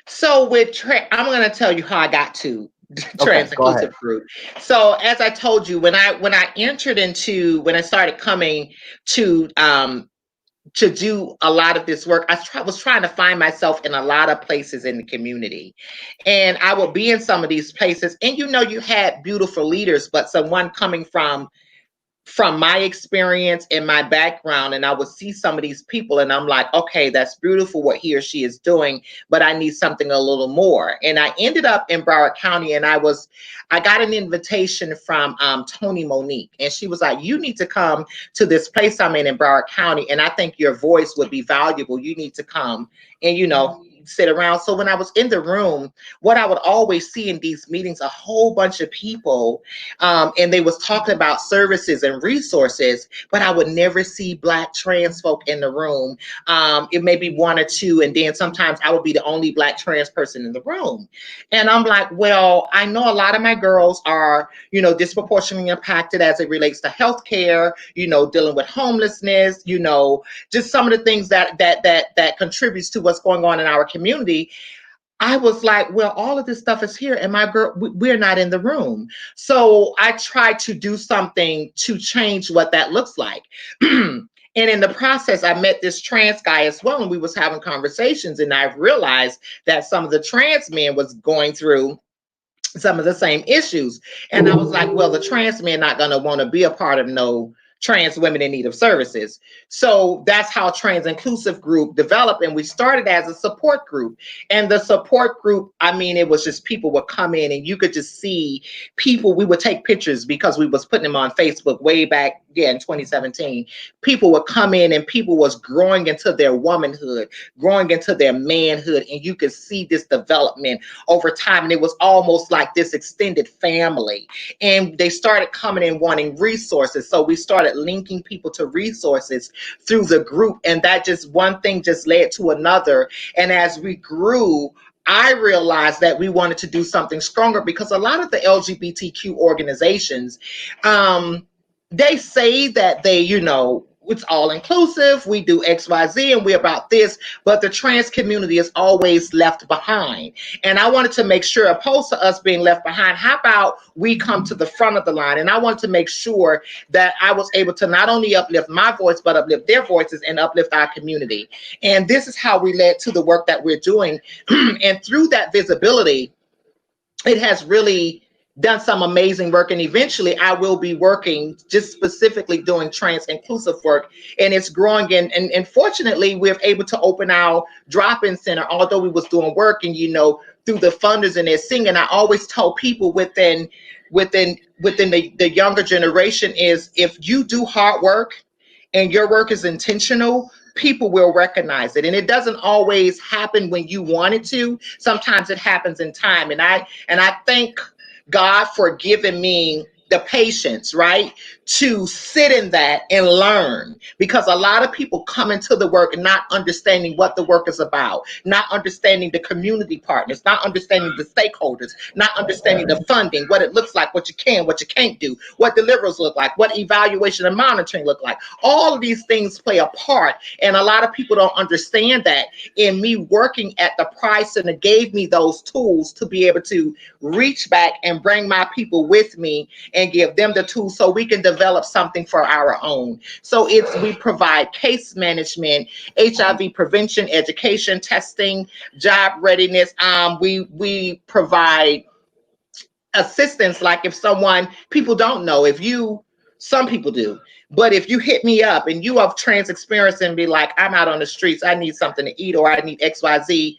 So I'm going to tell you how I got to Okay, trans go ahead. inclusive group. So as I told you, when I started coming to do a lot of this work, was trying to find myself in a lot of places in the community. And I would be in some of these places, and you had beautiful leaders, but someone coming from my experience and my background, and I would see some of these people, and I'm like, okay, that's beautiful what he or she is doing, but I need something a little more. And I ended up in Broward County, and I got an invitation from Tony Monique, and she was like, "You need to come to this place I'm in Broward County, and I think your voice would be valuable. You need to come and sit around." So when I was in the room, what I would always see in these meetings, a whole bunch of people, and they was talking about services and resources, but I would never see Black trans folk in the room. It may be one or two, and then sometimes I would be the only Black trans person in the room. And I'm like, well, I know a lot of my girls are, disproportionately impacted as it relates to healthcare, dealing with homelessness, just some of the things that contributes to what's going on in our community. I was like, well, all of this stuff is here, and my girl, we're not in the room. So I tried to do something to change what that looks like. And in the process, I met this trans guy as well, and we was having conversations, and I realized that some of the trans men was going through some of the same issues. And I was like, well, the trans men not gonna want to be a part of no trans women in need of services. So that's how Trans Inclusive Group developed. And we started as a support group. And the support group, I mean, it was just people would come in and you could just see people. We would take pictures because we was putting them on Facebook way back, in 2017. People would come in and people was growing into their womanhood, growing into their manhood. And you could see this development over time. And it was almost like this extended family. And they started coming in wanting resources. So we started linking people to resources through the group. And that just one thing just led to another. And as we grew, I realized that we wanted to do something stronger because a lot of the LGBTQ organizations, they say that they, it's all inclusive. We do XYZ and we're about this, but the trans community is always left behind. And I wanted to make sure, opposed to us being left behind, how about we come to the front of the line? And I wanted to make sure that I was able to not only uplift my voice, but uplift their voices and uplift our community. And this is how we led to the work that we're doing. And through that visibility, it has really done some amazing work. And eventually I will be working just specifically doing trans inclusive work, and it's growing. And fortunately we're able to open our drop-in center, although we was doing work and through the funders and they're singing. I always tell people within the younger generation is, if you do hard work and your work is intentional, people will recognize it. And it doesn't always happen when you want it to. Sometimes it happens in time. And I thank God for giving me the patience, right, to sit in that and learn, because a lot of people come into the work not understanding what the work is about, not understanding the community partners, not understanding the stakeholders, not understanding the funding, what it looks like, what you can, what you can't do, what deliverables look like, what evaluation and monitoring look like. All of these things play a part, and a lot of people don't understand that. In me working at the price, and it gave me those tools to be able to reach back and bring my people with me and give them the tools so we can develop something for our own. So we provide case management, HIV prevention, education, testing, job readiness. We provide assistance, like if people don't know, some people do, but if you hit me up and you have trans experience and be like, I'm out on the streets, I need something to eat, or I need XYZ,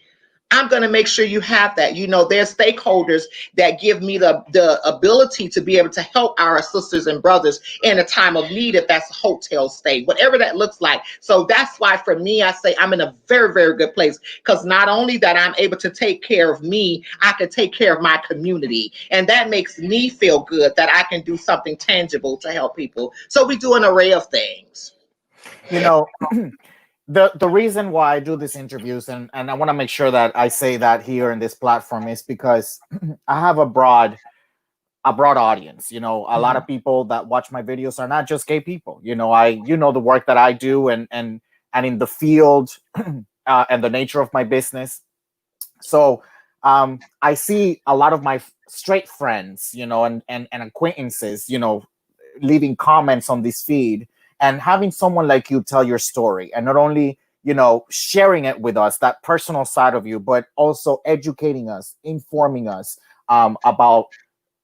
I'm going to make sure you have that. There's stakeholders that give me the ability to be able to help our sisters and brothers in a time of need, if that's a hotel stay, whatever that looks like. So that's why for me, I say I'm in a very, very good place, because not only that I'm able to take care of me, I can take care of my community. And that makes me feel good that I can do something tangible to help people. So we do an array of things. You know, the reason why I do these interviews, and I want to make sure that I say that here in this platform, is because I have a broad audience. A lot of people that watch my videos are not just gay people. The work that I do, and in the field, and the nature of my business. So I see a lot of my straight friends, and acquaintances, leaving comments on this feed, and having someone like you tell your story, and not only sharing it with us, that personal side of you, but also educating us, informing us about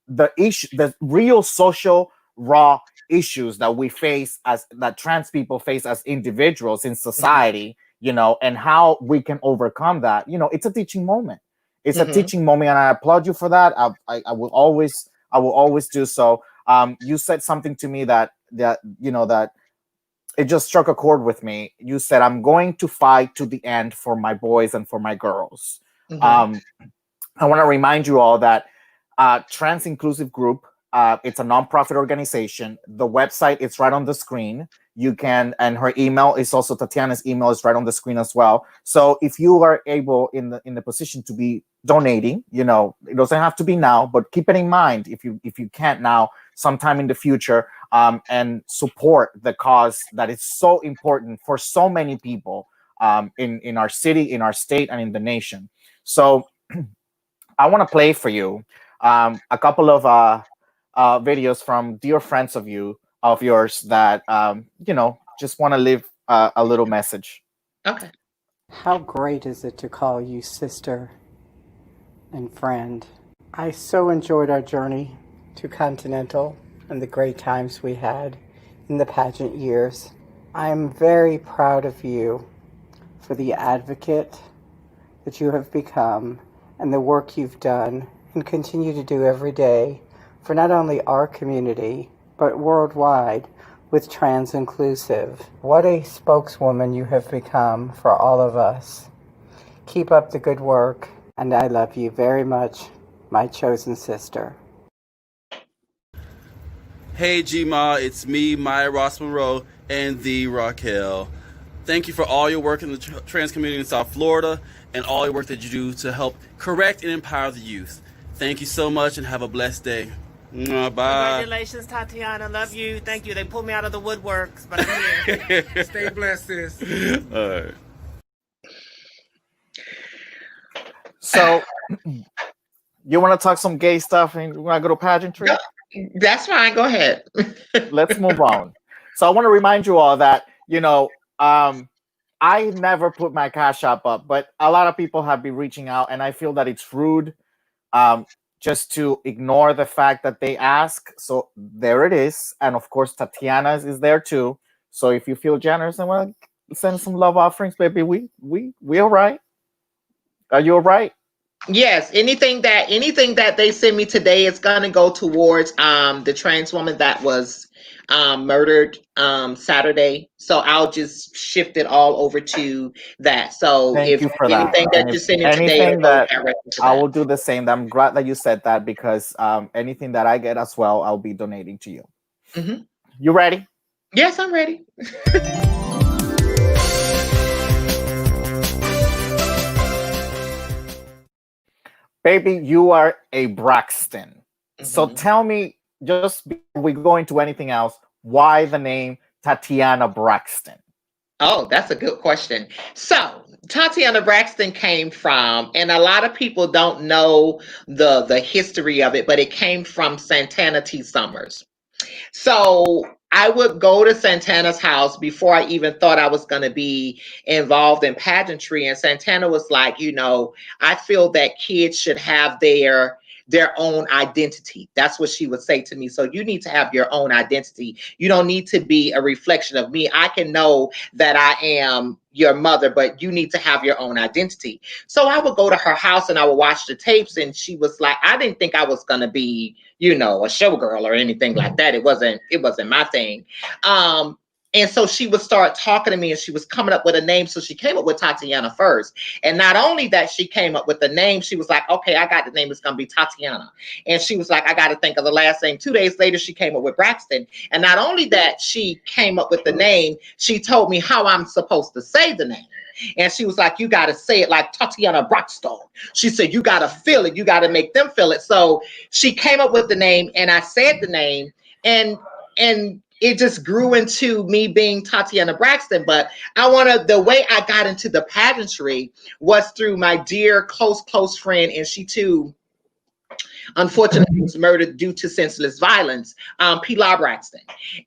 the real social raw issues that we face, that trans people face as individuals in society, and how we can overcome that. It's a teaching moment. It's a teaching moment, and I applaud you for that. I will always do so. You said something to me that it just struck a chord with me. You said, I'm going to fight to the end for my boys and for my girls. I want to remind you all that Trans Inclusive Group, it's a nonprofit organization. The website is right on the screen. You can, and her email is also, Tatiana's email is right on the screen as well. So if you are able, in the position to be donating, it doesn't have to be now, but keep it in mind if you can't now, sometime in the future, and support the cause that is so important for so many people in our city, in our state, and in the nation. So I want to play for you a couple of videos from dear friends of yours that just want to leave a little message. Okay. How great is it to call you sister and friend? I so enjoyed our journey to Continental and the great times we had in the pageant years. I am very proud of you for the advocate that you have become and the work you've done and continue to do every day for not only our community but worldwide with Trans Inclusive. What a spokeswoman you have become for all of us. Keep up the good work, and I love you very much, my chosen sister. Hey G-Ma, it's me, Maya Ross Monroe, and the Raquel. Thank you for all your work in the trans community in South Florida and all your work that you do to help correct and empower the youth. Thank you so much and have a blessed day. Bye. Congratulations, Tatiana. Love you. Thank you. They pulled me out of the woodworks, but I'm here. Stay blessed, sis. All right. So, you want to talk some gay stuff and we want to go to pageantry? That's fine. Go ahead. Let's move on. So, I want to remind you all that, I never put my Cash App up, but a lot of people have been reaching out, and I feel that it's rude just to ignore the fact that they ask. So there it is. And of course, Tatiana's is there too. So if you feel generous and want to send some love offerings, baby, we all right. Are you all right? Yes, anything that they send me today is gonna go towards the trans woman that was murdered Saturday. So I'll just shift it all over to that. So Thank if you for that. anything that And you're if sending today, anything it'll go that directly to I that. will do the same. I'm glad that you said that because anything that I get as well, I'll be donating to you. Mhm. You ready? Yes, I'm ready. Baby, you are a Braxton. So Mhm. tell me, just before we go into anything else, why the name Tatiana Braxton? Oh, that's a good question. So, Tatiana Braxton came from, and a lot of people don't know the history of it, but it came from Santana T. Summers. So I would go to Santana's house before I even thought I was going to be involved in pageantry. And Santana was like, I feel that kids should have their own identity. That's what she would say to me. So you need to have your own identity. You don't need to be a reflection of me. I can know that I am your mother, but you need to have your own identity. So I would go to her house and I would watch the tapes, and she was like, I didn't think I was going to be a showgirl or anything like that. It wasn't my thing. And so she would start talking to me and she was coming up with a name. So she came up with Tatiana first. And not only that she came up with the name, she was like, okay, I got the name. It's going to be Tatiana. And she was like, I got to think of the last name. 2 days later, she came up with Braxton. And not only that she came up with the name, she told me how I'm supposed to say the name. And she was like, you got to say it like Tatiana Braxton. She said, you got to feel it. You got to make them feel it. So she came up with the name and I said the name, and it just grew into me being Tatiana Braxton. But the way I got into the pageantry was through my dear close friend, and she too unfortunately was murdered due to senseless violence, Pilar Braxton.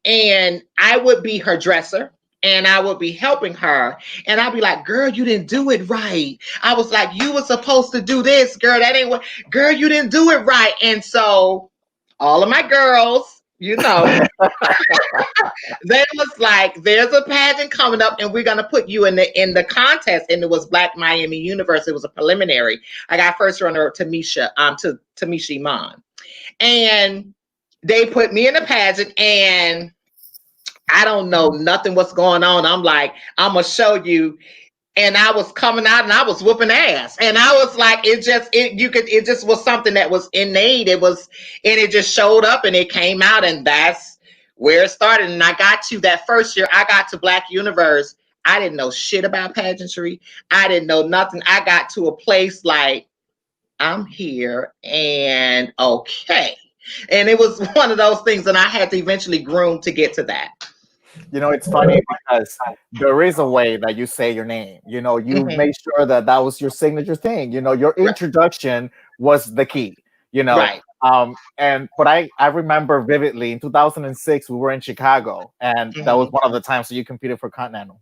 And I would be her dresser and I would be helping her. And I'd be like, girl, you didn't do it right. I was like, you were supposed to do this, girl. That ain't what, girl, you didn't do it right. And so all of my girls, they was like, there's a pageant coming up and we're going to put you in the contest. And it was Black Miami Universe. It was a preliminary. I got first runner to Tamisha Iman. And they put me in the pageant and I don't know nothing what's going on. I'm like, I'm going to show you. And I was coming out and I was whooping ass. And I was like, it just was something that was innate. And it just showed up and it came out, and that's where it started. And I got to that first year, I got to Black Universe. I didn't know shit about pageantry. I didn't know nothing. I got to a place like, I'm here and okay. And it was one of those things, and I had to eventually groom to get to that. It's funny because there is a way that you say your name. You made sure that was your signature thing. Your introduction was the key. Right. But I remember vividly in 2006 we were in Chicago, and that was one of the times that you competed for Continental,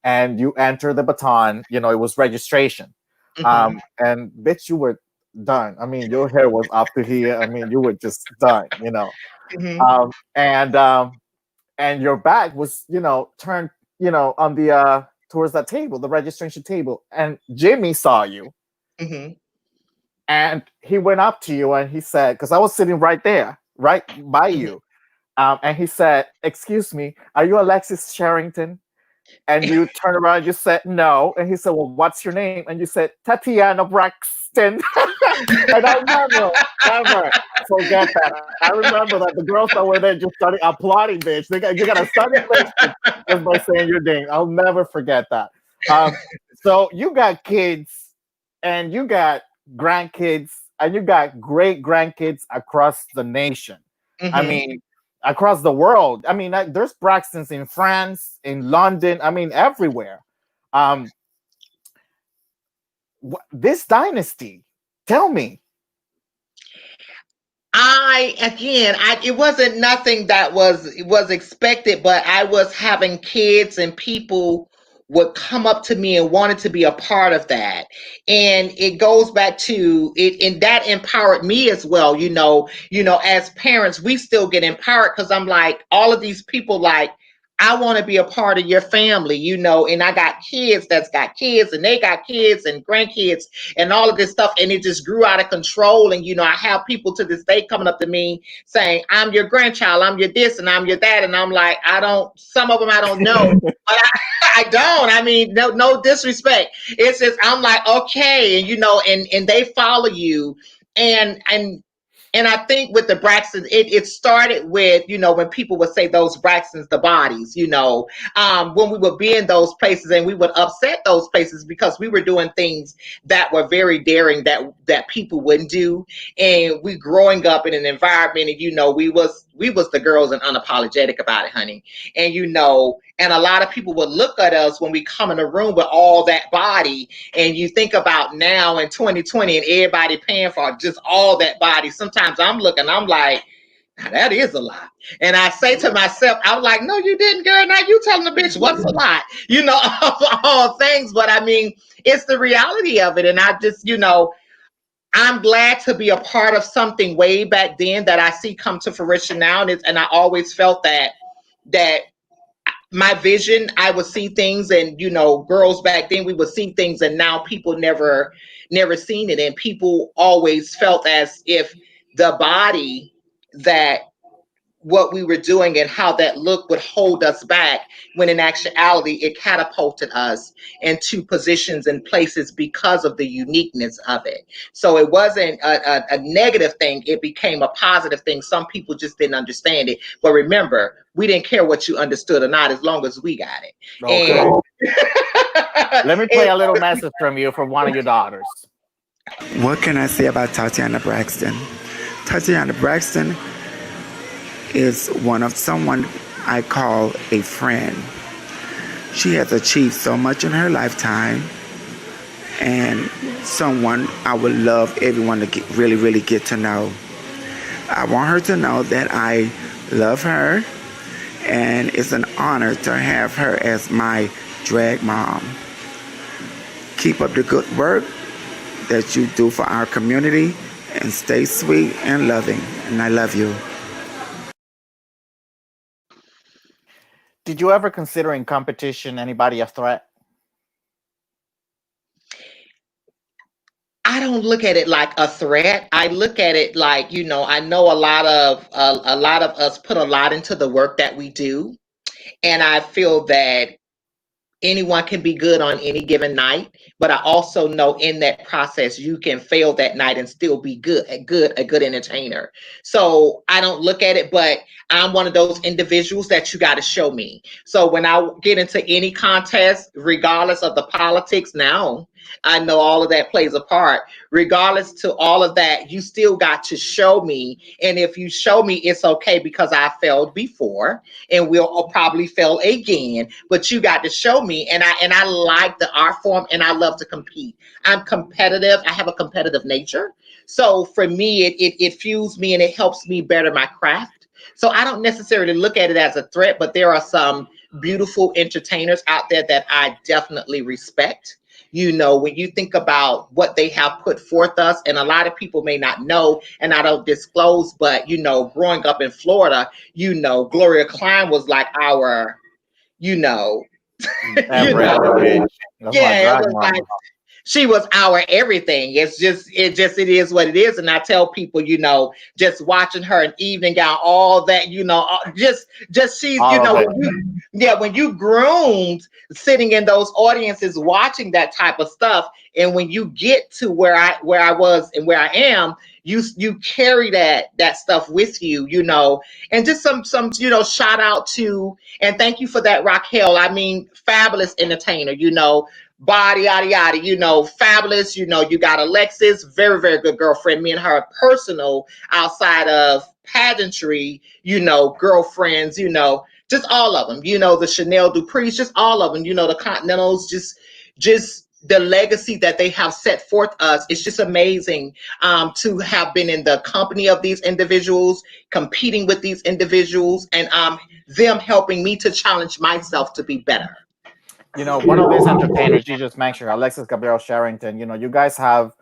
and you entered the baton. It was registration, and bitch, you were done. I mean, your hair was up to here. I mean, you were just done, you know. Hmm. Um, and and your back was, turned, on the towards that table, the registration table. And Jimmy saw you, Hmm. and he went up to you and he said, because I was sitting right there, right by Hmm. you, and he said, "Excuse me, are you Alexis Sherrington?" And you turned around and you said no. And he said, "Well, what's your name?" And you said, "Tatiana Braxton." And I'll never, ever forget that. I remember that the girls that were there just started applauding, bitch. You got a standing ovation just by saying your name. I'll never forget that. Um, so you got kids and you got grandkids and you got great grandkids across the nation. I Hmm. mean, across the world. I mean, there's Braxtons in France, in London. I mean, everywhere. Um, this dynasty. Tell me. It wasn't nothing that was expected, but I was having kids and people would come up to me and wanted to be a part of that. And it goes back to it, and that empowered me as well. As parents, we still get empowered because I'm like, all of these people, like, I want to be a part of your family, and I got kids that's got kids and they got kids and grandkids and all of this stuff, and it just grew out of control. And I have people to this day coming up to me saying, "I'm your grandchild, I'm your this, and I'm your that," and I'm like, I don't. Some of them I don't know, but I don't. I mean, no disrespect. It's just I'm like, okay, and and they follow you, and I think with the Braxtons, it started with, when people would say those Braxtons, the bodies, when we would be in those places and we would upset those places because we were doing things that were very daring that people wouldn't do. And we growing up in an environment, and we was the girls and unapologetic about it, honey. And and a lot of people would look at us when we come in a room with all that body, and you think about now in 2020 and everybody paying for just all that body. Sometimes I'm looking, I'm like, now that is a lot. And I say to myself, I'm like, no, you didn't, girl. Now you telling the bitch what's a lot, of all things. But I mean, it's the reality of it. And I just, I'm glad to be a part of something way back then that I see come to fruition now. And I always felt that my vision, I would see things, and girls back then, we would see things, and now people never seen it. And people always felt as if the body, that what we were doing and how that look would hold us back, when in actuality it catapulted us into positions and places because of the uniqueness of it. So it wasn't a negative thing, it became a positive thing. Some people just didn't understand it, but remember, we didn't care what you understood or not, as long as we got it. Okay. And Let me play a little message from you from one of your daughters. What can I say about Tatiana Braxton? Tatiana Braxton is one of someone I call a friend. She has achieved so much in her lifetime, and someone I would love everyone to really, really get to know. I want her to know that I love her, and it's an honor to have her as my drag mom. Keep up the good work that you do for our community, and stay sweet and loving. And I love you. Did you ever consider in competition anybody a threat? I don't look at it like a threat. I look at it like, I know a lot of us put a lot into the work that we do, and I feel that anyone can be good on any given night, but I also know in that process you can fail that night and still be a good entertainer. So I don't look at it, but I'm one of those individuals that you got to show me. So when I get into any contest, regardless of the politics, now I know all of that plays a part. Regardless to all of that, you still got to show me. And if you show me, it's okay, because I failed before and will probably fail again. But you got to show me, and I like the art form, and I love to compete. I'm competitive. I have a competitive nature, so for me, it fuels me and it helps me better my craft. So I don't necessarily look at it as a threat, but there are some beautiful entertainers out there that I definitely respect. When you think about what they have put forth us, and a lot of people may not know, and I don't disclose, but growing up in Florida, Gloria Klein was like our, you know, you know, Everything. That's my yeah, it drag was like mom. she was our everything. It is what it is. And I tell people, just watching her in evening gown, all that, just she's, All of it. when you groomed sitting in those audiences watching that type of stuff, and when you get to where I was and where I am, you carry that stuff with you, and just some shout out to and thank you for that, Raquel. I mean, fabulous entertainer, body yada yada, fabulous. You got Alexis, very very good girlfriend. Me and her are personal outside of pageantry, girlfriends, just all of them, the Chanel Dupree's, just all of them, the Continentals, just the legacy that they have set forth us. It's just amazing to have been in the company of these individuals, competing with these individuals, and them helping me to challenge myself to be better. One of these entertainers you just mentioned, Alexis Gabriel Sherrington, you guys have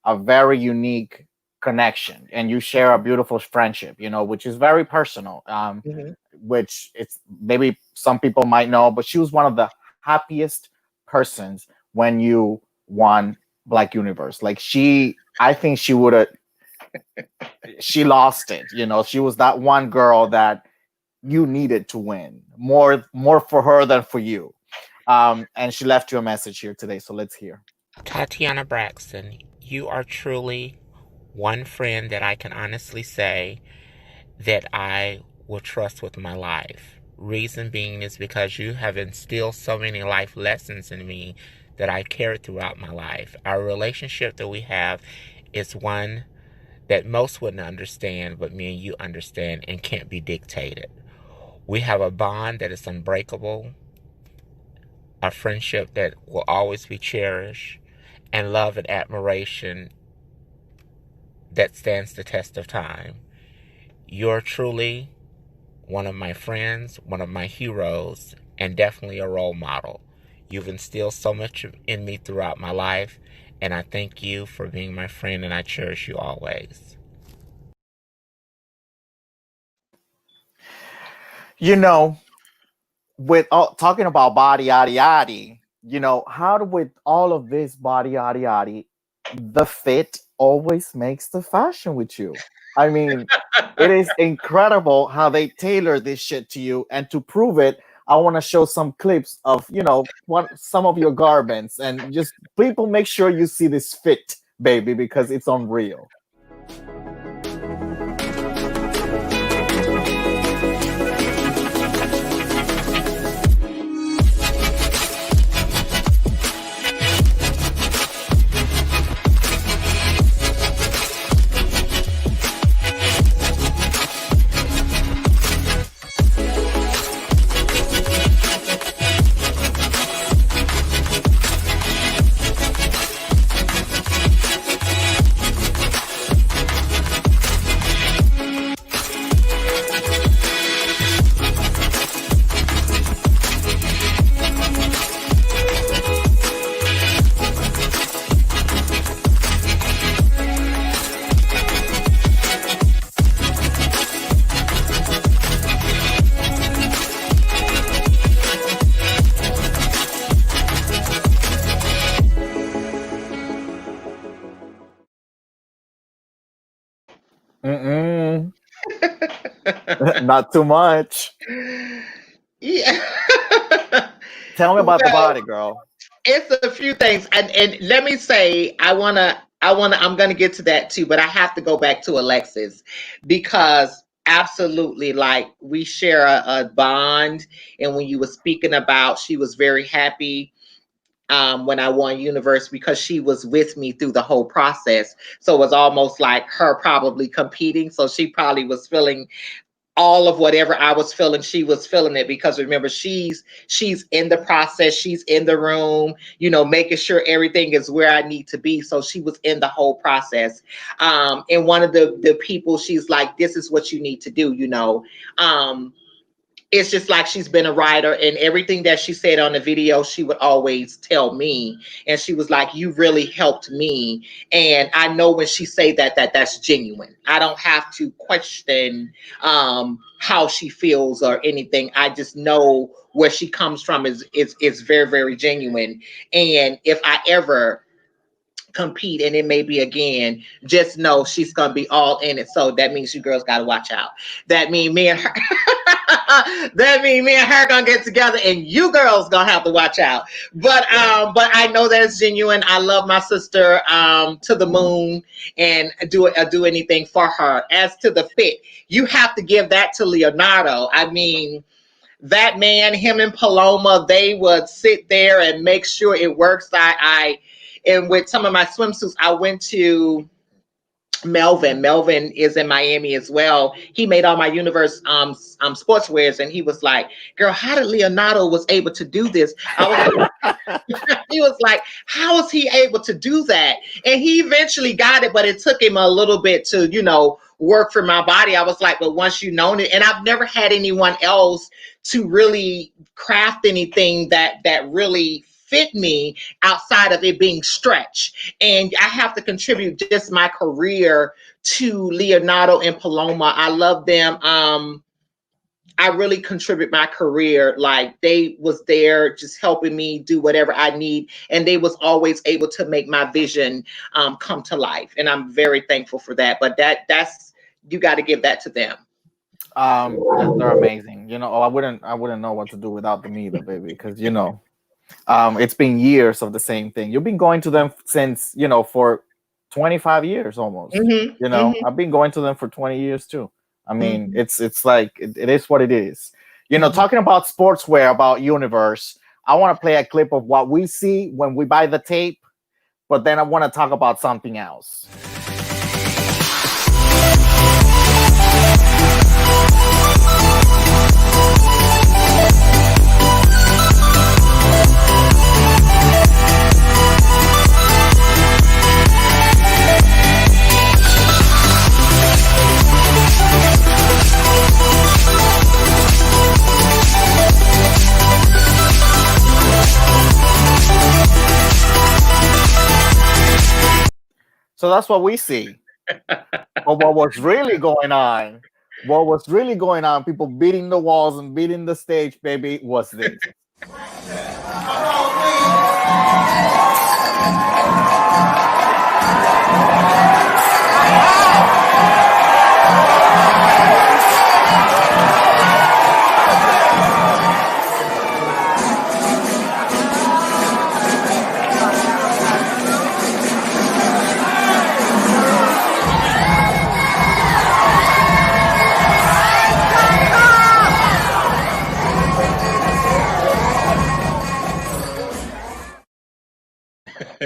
a very unique connection and you share a beautiful friendship, which is very personal. Mhm. Which it's maybe some people might know, but she was one of the happiest persons when you won Black Universe. Like I think she would have, she lost it. She was that one girl that you needed to win more for her than for you. And she left you a message here today, so let's hear. Tatiana Braxton, you are truly one friend that I can honestly say that I will trust with my life. Reason being is because you have instilled so many life lessons in me that I carried throughout my life. Our relationship that we have is one that most wouldn't understand, but me and you understand and can't be dictated. We have a bond that is unbreakable, a friendship that will always be cherished, and love and admiration that stands the test of time. You're truly one of my friends, one of my heroes, and definitely a role model. You've instilled so much in me throughout my life, and I thank you for being my friend, and I cherish you always. You know, with all, talking about body yada yada, how with all of this body yada yada, the fit always makes the fashion with you. I mean, it is incredible how they tailor this shit to you. And to prove it, I want to show some clips of, some of your garments, and just people make sure you see this fit, baby, because it's unreal. Mm-mm. Not too much. Yeah. Tell me about the Well, body, girl. it's a few things, and let me say, I'm gonna get to that too, but I have to go back to Alexis because absolutely, like we share a bond, and when you were speaking about, she was very happy when I won Universe because she was with me through the whole process. So it was almost like her probably competing. So she probably was feeling all of whatever I was feeling, she was feeling it because remember, she's in the process, she's in the room, making sure everything is where I need to be. So she was in the whole process. And one of the people, she's like, this is what you need to do, Um, it's just like she's been a writer, and everything that she said on the video, she would always tell me. And she was like, you really helped me. And I know when she say that's genuine. I don't have to question how she feels or anything. I just know where she comes from is very, very genuine. And if I ever compete, and it may be again, just know she's gonna be all in it. So that means you girls gotta watch out. That means me and her that means me and her gonna get together, and you girls gonna have to watch out. But I know that it's genuine. I love my sister to the moon, and do anything for her. As to the fit, you have to give that to Leonardo. I mean, that man, him and Paloma, they would sit there and make sure it works. And with some of my swimsuits, I went to Melvin. Melvin is in Miami as well. He made all my universe sportswears, and he was like, "Girl, how did Leonardo was able to do this?" I was he was like, how is he able to do that? And he eventually got it, but it took him a little bit to, work for my body. I was like, but once you known it, and I've never had anyone else to really craft anything that really fit me outside of it being stretch. And I have to contribute just my career to Leonardo and Paloma. I love them. I really contribute my career. Like, they was there just helping me do whatever I need. And they was always able to make my vision come to life. And I'm very thankful for that. But that's, you got to give that to them. They're amazing. I wouldn't know what to do without them either, baby. Because, it's been years of the same thing. You've been going to them since, for 25 years almost. I've been going to them for 20 years too. I mean, it's like, it is what it is. Talking about sportswear, about Universe, I want to play a clip of what we see when we buy the tape, but then I want to talk about something else. So that's what we see. But what was really going on, people beating the walls and beating the stage, baby, was this.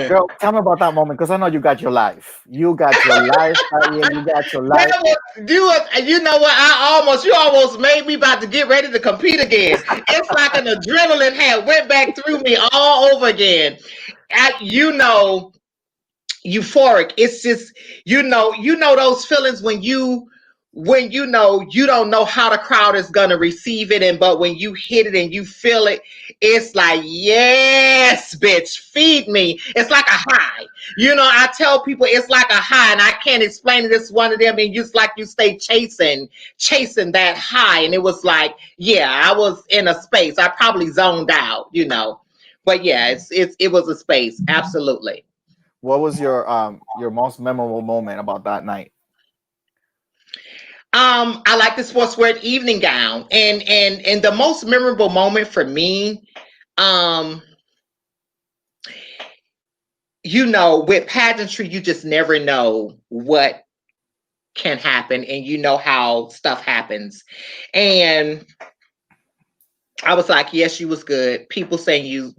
Girl, tell me about that moment, because I know you got your life. You got your life. You got your life. You know what? You almost made me about to get ready to compete again. It's like an adrenaline had went back through me all over again. Euphoric. It's just, those feelings when you don't know how the crowd is gonna receive it, but when you hit it and you feel it, it's like, yes, bitch, feed me. It's like a high. I tell people it's like a high, and I can't explain it. It's one of them, and just like you stay chasing that high, and it was like, yeah, I was in a space. I probably zoned out, but yeah, it was a space, absolutely. What was your most memorable moment about that night? I like the sportswear evening gown, and the most memorable moment for me, with pageantry, you just never know what can happen, and how stuff happens. And I was like, yes, you was good. People saying you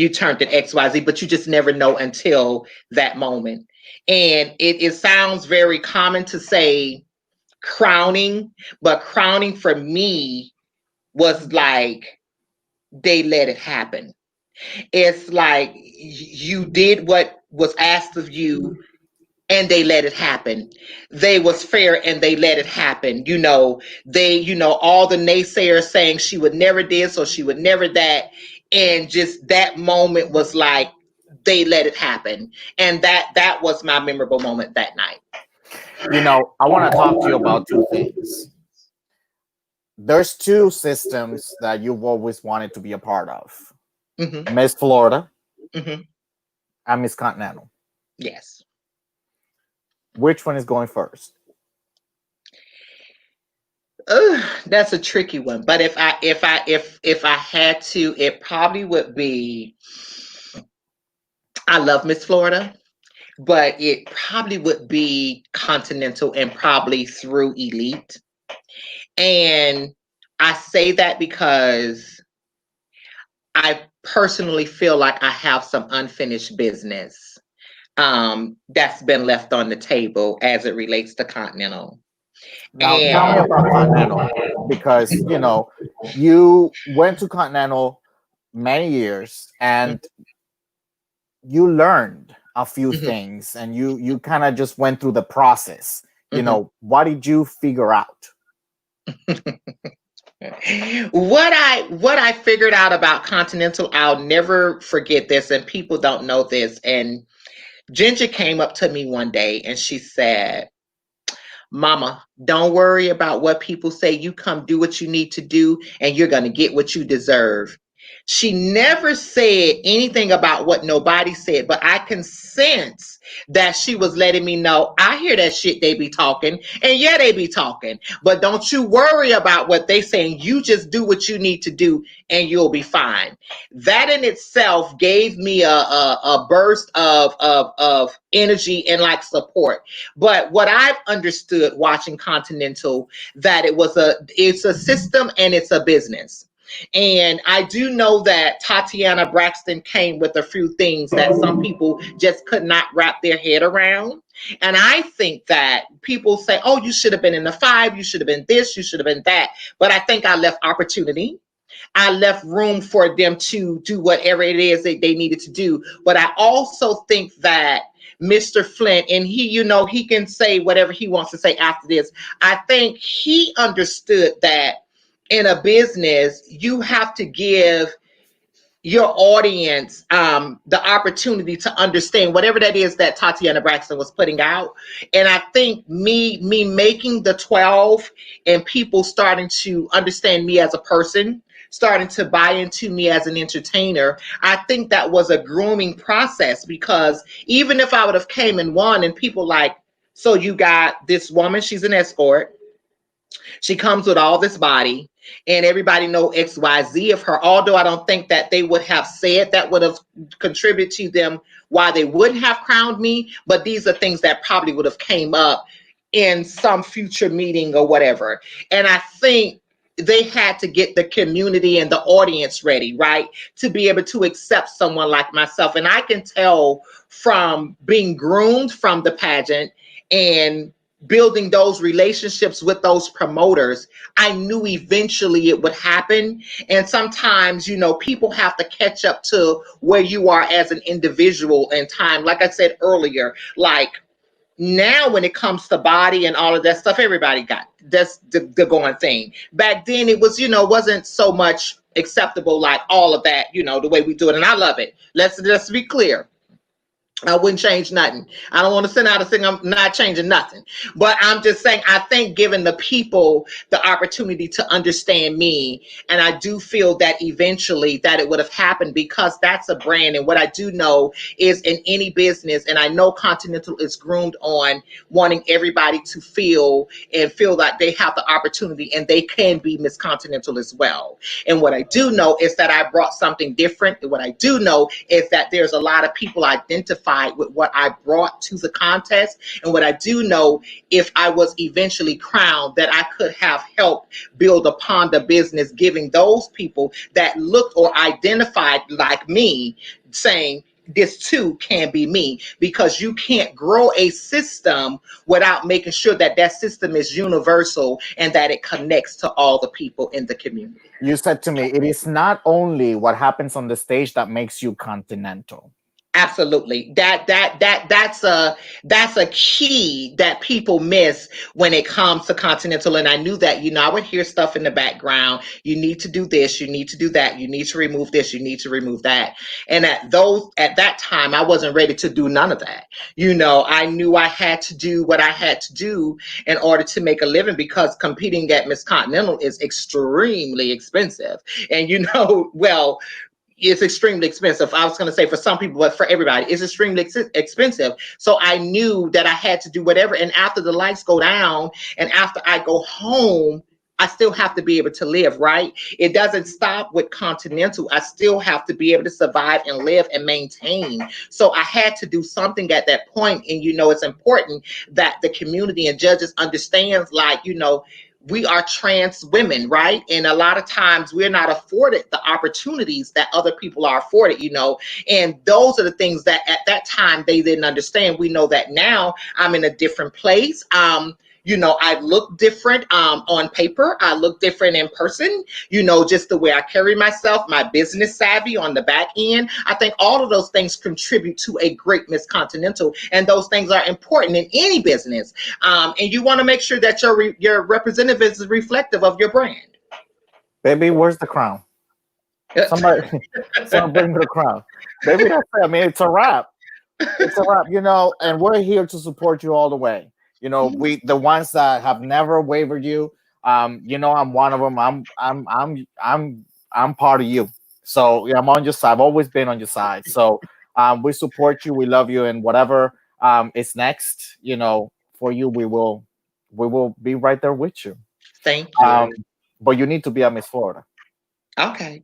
turned it XYZ, but you just never know until that moment. And it sounds very common to say crowning, but crowning for me was like, they let it happen. It's like you did what was asked of you, and they let it happen. They was fair and they let it happen. All the naysayers saying she would never this or she would never that. And just that moment was like, they let it happen. And that was my memorable moment that night. I want to talk to you about two things. There's two systems that you've always wanted to be a part of. Mm-hmm. Miss Florida Mm-hmm. and Miss Continental. Yes. Which one is going first? That's a tricky one. But if I had to, it probably would be, I love Miss Florida, but it probably would be Continental and probably through Elite. And I say that because I personally feel like I have some unfinished business that's been left on the table as it relates to Continental. Now, tell me about Continental, because you went to Continental many years and you learned a few things, and you kind of just went through the process. What did you figure out? What I figured out about Continental, I'll never forget this, and people don't know this. And Ginger came up to me one day and she said, Mama, don't worry about what people say. You come do what you need to do, and you're going to get what you deserve. She never said anything about what nobody said, but I can sense that she was letting me know, I hear that shit they be talking, and yeah, they be talking, but don't you worry about what they saying. You just do what you need to do, and you'll be fine. That in itself gave me a burst of energy and like support. But what I've understood watching Continental, that it's a system and it's a business. And I do know that Tatiana Braxton came with a few things that some people just could not wrap their head around. And I think that people say, oh, you should have been in the 5, you should have been this, you should have been that. But I think I left opportunity. I left room for them to do whatever it is that they needed to do. But I also think that Mr. Flint, and he can say whatever he wants to say after this. I think he understood that in a business, you have to give your audience the opportunity to understand whatever that is that Tatiana Braxton was putting out. And I think me making the 12 and people starting to understand me as a person, starting to buy into me as an entertainer, I think that was a grooming process, because even if I would have came and won and people like, so you got this woman, she's an escort, she comes with all this body, and everybody know XYZ of her. Although I don't think that they would have said that would have contributed to them why they wouldn't have crowned me. But these are things that probably would have came up in some future meeting or whatever. And I think they had to get the community and the audience ready, right, to be able to accept someone like myself. And I can tell from being groomed from the pageant and building those relationships with those promoters, I knew eventually it would happen. And sometimes, people have to catch up to where you are as an individual in time. Like I said earlier, like now when it comes to body and all of that stuff, everybody got that's the going thing. Back then it was, wasn't so much acceptable, like all of that, the way we do it. And I love it. Let's be clear. I wouldn't change nothing. I don't want to send out a thing. I'm not changing nothing. But I'm just saying, I think giving the people the opportunity to understand me, and I do feel that eventually that it would have happened, because that's a brand. And what I do know is in any business, and I know Continental is groomed on wanting everybody to feel like they have the opportunity and they can be Miss Continental as well. And what I do know is that I brought something different. And what I do know is that there's a lot of people identify with what I brought to the contest. And what I do know, if I was eventually crowned, that I could have helped build upon the business, giving those people that looked or identified like me, saying, this too can be me, because you can't grow a system without making sure that that system is universal and that it connects to all the people in the community. You said to me, it is not only what happens on the stage that makes you Continental. Absolutely. That's a key that people miss when it comes to Continental. And I knew that, I would hear stuff in the background. You need to do this, you need to do that, you need to remove this, you need to remove that. And at that time, I wasn't ready to do none of that. I knew I had to do what I had to do in order to make a living, because competing at Miss Continental is extremely expensive. And well, it's extremely expensive. I was going to say for some people, but for everybody, it's extremely expensive. So I knew that I had to do whatever. And after the lights go down and after I go home, I still have to be able to live, right? It doesn't stop with Continental. I still have to be able to survive and live and maintain. So I had to do something at that point. And, it's important that the community and judges understands, like, we are trans women, right? And a lot of times we're not afforded the opportunities that other people are afforded, and those are the things that at that time they didn't understand. We know that now I'm in a different place. I look different on paper. I look different in person, just the way I carry myself, my business savvy on the back end. I think all of those things contribute to a great Miss Continental, and those things are important in any business. And you want to make sure that your representative is reflective of your brand. Baby, where's the crown? Somebody, someone bring me the crown. Baby, that's it. I mean, it's a wrap. It's a wrap, and we're here to support you all the way. We, the ones that have never wavered you, I'm one of them. I'm part of you. So yeah, I'm on your side. I've always been on your side. So we support you. We love you, and whatever is next, for you, we will be right there with you. Thank you. But you need to be at Miss Florida. Okay.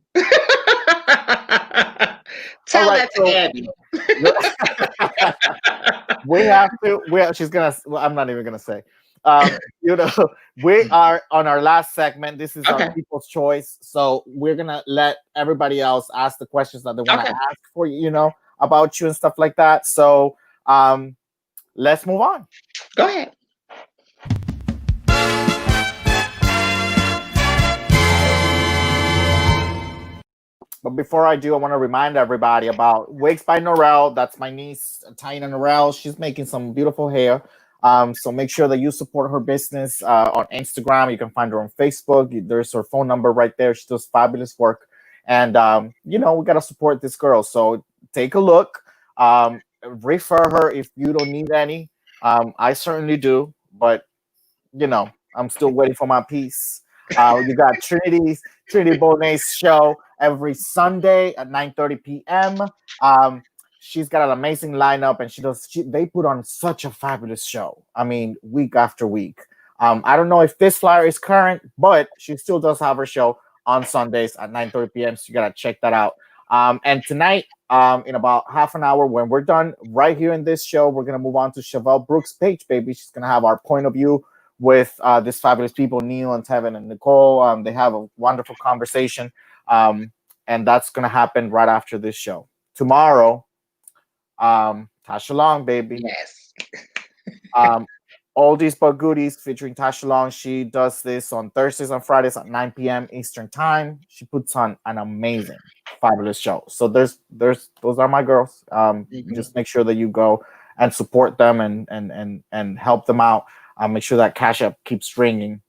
Tell right, that to Abby. We have to. She's gonna. Well, I'm not even gonna say. We are on our last segment. This is our people's choice. So we're gonna let everybody else ask the questions that they want to ask for you, about you and stuff like that. So let's move on. Go ahead. But before I do, I want to remind everybody about Wigs by Norel. That's my niece, Tatiana Norel. She's making some beautiful hair. So make sure that you support her business on Instagram. You can find her on Facebook. There's her phone number right there. She does fabulous work. And, we got to support this girl. So take a look. Refer her if you don't need any. I certainly do. But, I'm still waiting for my piece. You got Trinity Bonet's show every Sunday at 9:30 p.m. She's got an amazing lineup, and they put on such a fabulous show. I mean, week after week. I don't know if this flyer is current, but she still does have her show on Sundays at 9:30 p.m. So you gotta check that out. And tonight, in about half an hour, when we're done right here in this show, we're gonna move on to Chevelle Brooks' page, baby. She's gonna have our point of view with these fabulous people, Neil and Tevin and Nicole. They have a wonderful conversation. And that's going to happen right after this show. Tomorrow, Tasha Long, baby. Yes. Oldies but Goodies featuring Tasha Long. She does this on Thursdays and Fridays at 9 p.m. Eastern Time. She puts on an amazing, fabulous show. So those are my girls. Just make sure that you go and support them and help them out. Make sure that Cash App keeps ringing.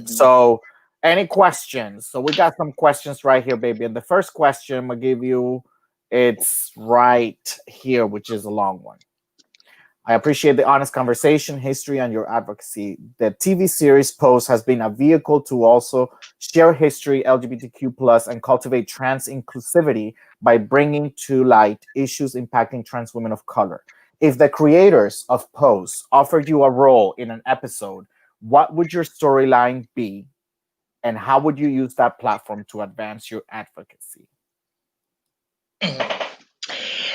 So any questions? So we got some questions right here, baby. And the first question I'm going to give you, it's right here, which is a long one. I appreciate the honest conversation, history, and your advocacy. The TV series Pose has been a vehicle to also share history, LGBTQ+, and cultivate trans inclusivity by bringing to light issues impacting trans women of color. If the creators of Pose offered you a role in an episode, what would your storyline be? And how would you use that platform to advance your advocacy?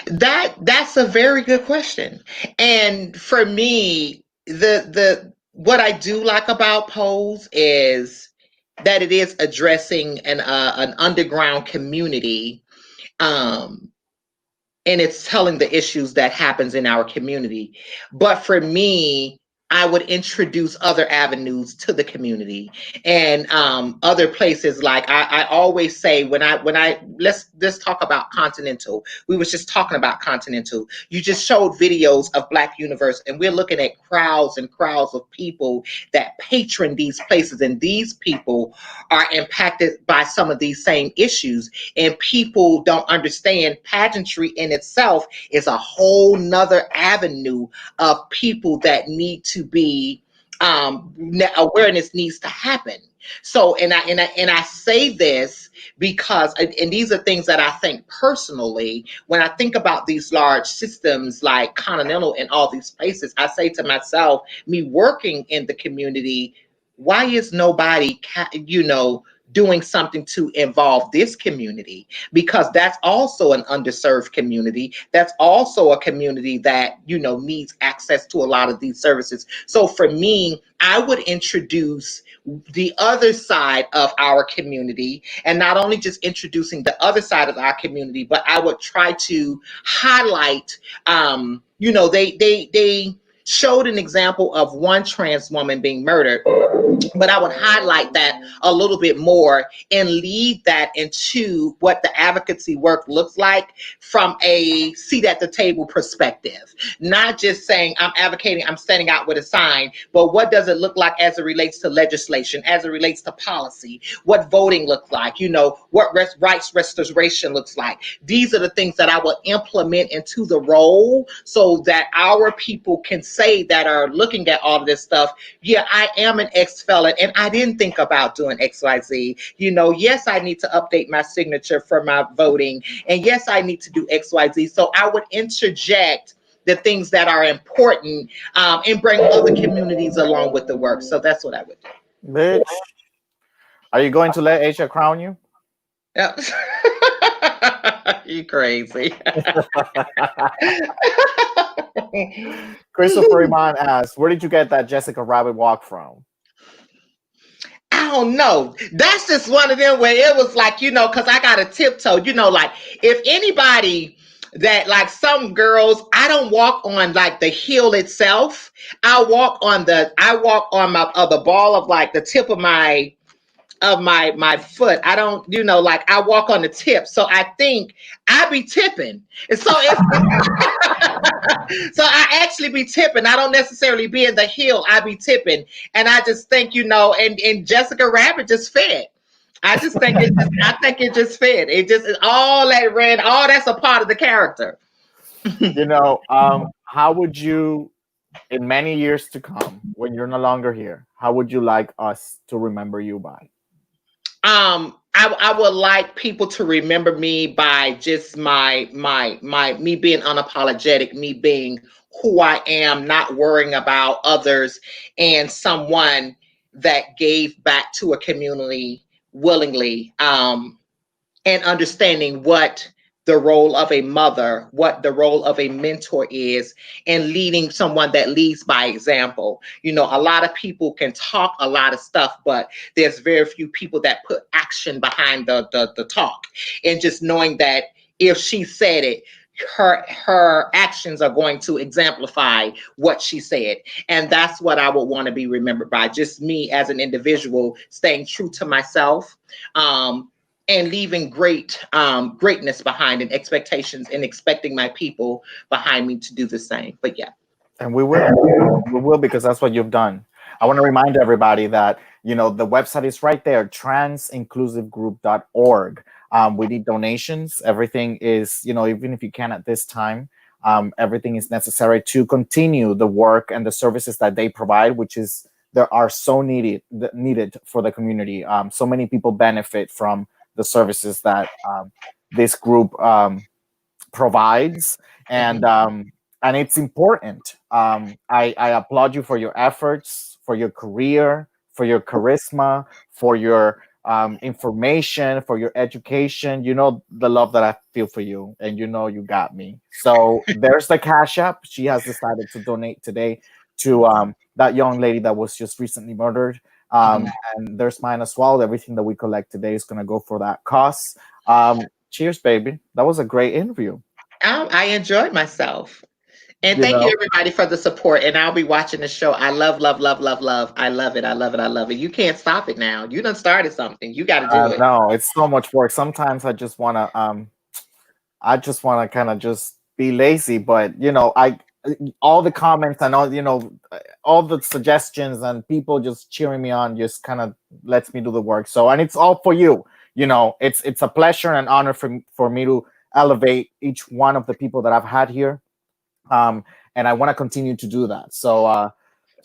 That's a very good question. And for me, the what I do like about Pose is that it is addressing an underground community, and it's telling the issues that happens in our community. But for me, I would introduce other avenues to the community and other places. Like I always say, when I let's talk about Continental. We was just talking about Continental. You just showed videos of Black Universe, and we're looking at crowds and crowds of people that patron these places, and these people are impacted by some of these same issues. And people don't understand pageantry in itself is a whole nother avenue of people that need to be awareness needs to happen. So and I say this because and these are things that I think personally when I think about these large systems like Continental and all these places. I say to myself, me working in the community, why is nobody doing something to involve this community, because that's also an underserved community. That's also a community that needs access to a lot of these services. So for me, I would introduce the other side of our community, and not only just introducing the other side of our community, but I would try to highlight they showed an example of one trans woman being murdered, but I would highlight that a little bit more and lead that into what the advocacy work looks like from a seat at the table perspective. Not just saying I'm advocating, I'm standing out with a sign, but what does it look like as it relates to legislation, as it relates to policy, what voting looks like, what rights restoration looks like. These are the things that I will implement into the role so that our people can say that are looking at all of this stuff, yeah, I am an ex-felon and I didn't think about doing XYZ. Yes, I need to update my signature for my voting. And yes, I need to do XYZ. So I would interject the things that are important and bring other communities along with the work. So that's what I would do. Bitch, are you going to let Asia crown you? Yep. You crazy. Christopher Iman asks, where did you get that Jessica Rabbit walk from? I don't know. That's just one of them where it was like, because I got a tiptoe, like if anybody that like some girls, I don't walk on like the heel itself. I walk on my the ball of like the tip of my foot. I don't, like I walk on the tip. So I think I be tipping. And so if so I actually be tipping. I don't necessarily be in the heel. I be tipping. And I just think, and Jessica Rabbit just fit. I think it just fit. It just all that ran, all that's a part of the character. How would you, in many years to come, when you're no longer here, how would you like us to remember you by? I would like people to remember me by just my me being unapologetic, me being who I am, not worrying about others, and someone that gave back to a community willingly, and understanding what the role of a mother, what the role of a mentor is, and leading someone that leads by example. A lot of people can talk a lot of stuff, but there's very few people that put action behind the talk. And just knowing that if she said it, her actions are going to exemplify what she said. And that's what I would want to be remembered by. Just me as an individual, staying true to myself, and leaving greatness behind, and expectations, and expecting my people behind me to do the same. But yeah. And we will, because that's what you've done. I want to remind everybody that, the website is right there, transinclusivegroup.org. We need donations. Everything is, even if you can at this time, everything is necessary to continue the work and the services that they provide, which is, there are so needed for the community. So many people benefit from the services that this group provides, and it's important. I applaud you for your efforts, for your career, for your charisma, for your information, for your education. The love that I feel for you, and you got me. So there's the Cash App. She has decided to donate today to that young lady that was just recently murdered. And there's mine as well. Everything that we collect today is going to go for that cause. Cheers, baby. That was a great interview. I enjoyed myself. And You thank you know, everybody for the support. And I'll be watching the show. I love, love, love, love, love. I love it. I love it. I love it. You can't stop it now. You done started something. You got to do it. no, it's so much work. Sometimes I just want to kind of just be lazy, but I all the comments and all all the suggestions and people just cheering me on just kind of lets me do the work. So, and it's all for you. It's a pleasure and honor for me to elevate each one of the people that I've had here, and I want to continue to do that. So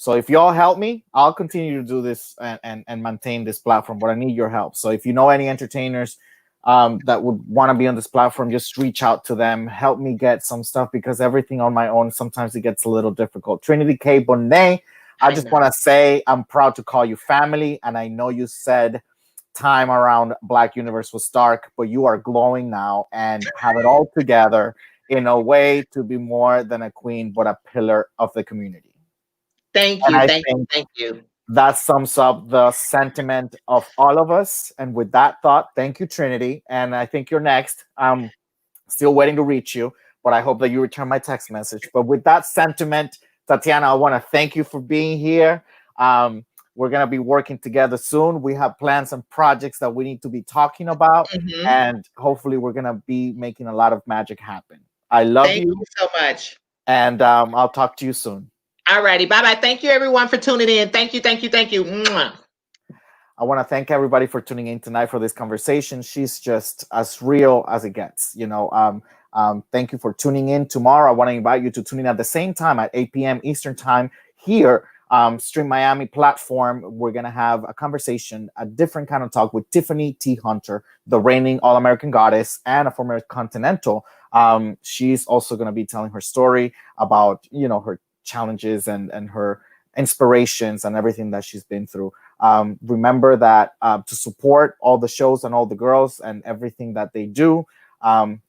if y'all help me, I'll continue to do this and maintain this platform. But I need your help. So if you know any entertainers that would want to be on this platform, just reach out to them. Help me get some stuff because everything on my own sometimes it gets a little difficult. Trinity K. Bonet, I just want to say I'm proud to call you family, and I know you said time around Black Universe was dark, but you are glowing now and have it all together in a way to be more than a queen, but a pillar of the community. Thank And you. I Thank you. think Thank you. that sums up the sentiment of all of us. And with that thought, thank you, Trinity. And I think you're next. I'm still waiting to reach you, but I hope that you return my text message. But with that sentiment, Tatiana, I want to thank you for being here. We're going to be working together soon. We have plans and projects that we need to be talking about. Mm-hmm. And hopefully, we're going to be making a lot of magic happen. I love Thank you so much. And I'll talk to you soon. All righty. Bye-bye. Thank you, everyone, for tuning in. Thank you. Thank you. Thank you. Mwah. I want to thank everybody for tuning in tonight for this conversation. She's just as real as it gets. Thank you for tuning in. Tomorrow, I want to invite you to tune in at the same time at 8 p.m. Eastern Time here, Stream Miami platform. We're going to have a conversation, a different kind of talk with Tiffany T. Hunter, the reigning All-American goddess and a former Continental. She's also going to be telling her story about, her challenges and her inspirations and everything that she's been through. Remember that to support all the shows and all the girls and everything that they do,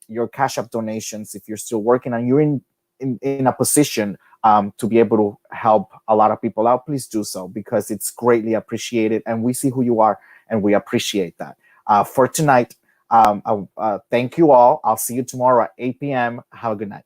your Cash App donations, if you're still working and you're in a position to be able to help a lot of people out, please do so because it's greatly appreciated. And we see who you are and we appreciate that. For tonight, thank you all. I'll see you tomorrow at 8 p.m. Have a good night.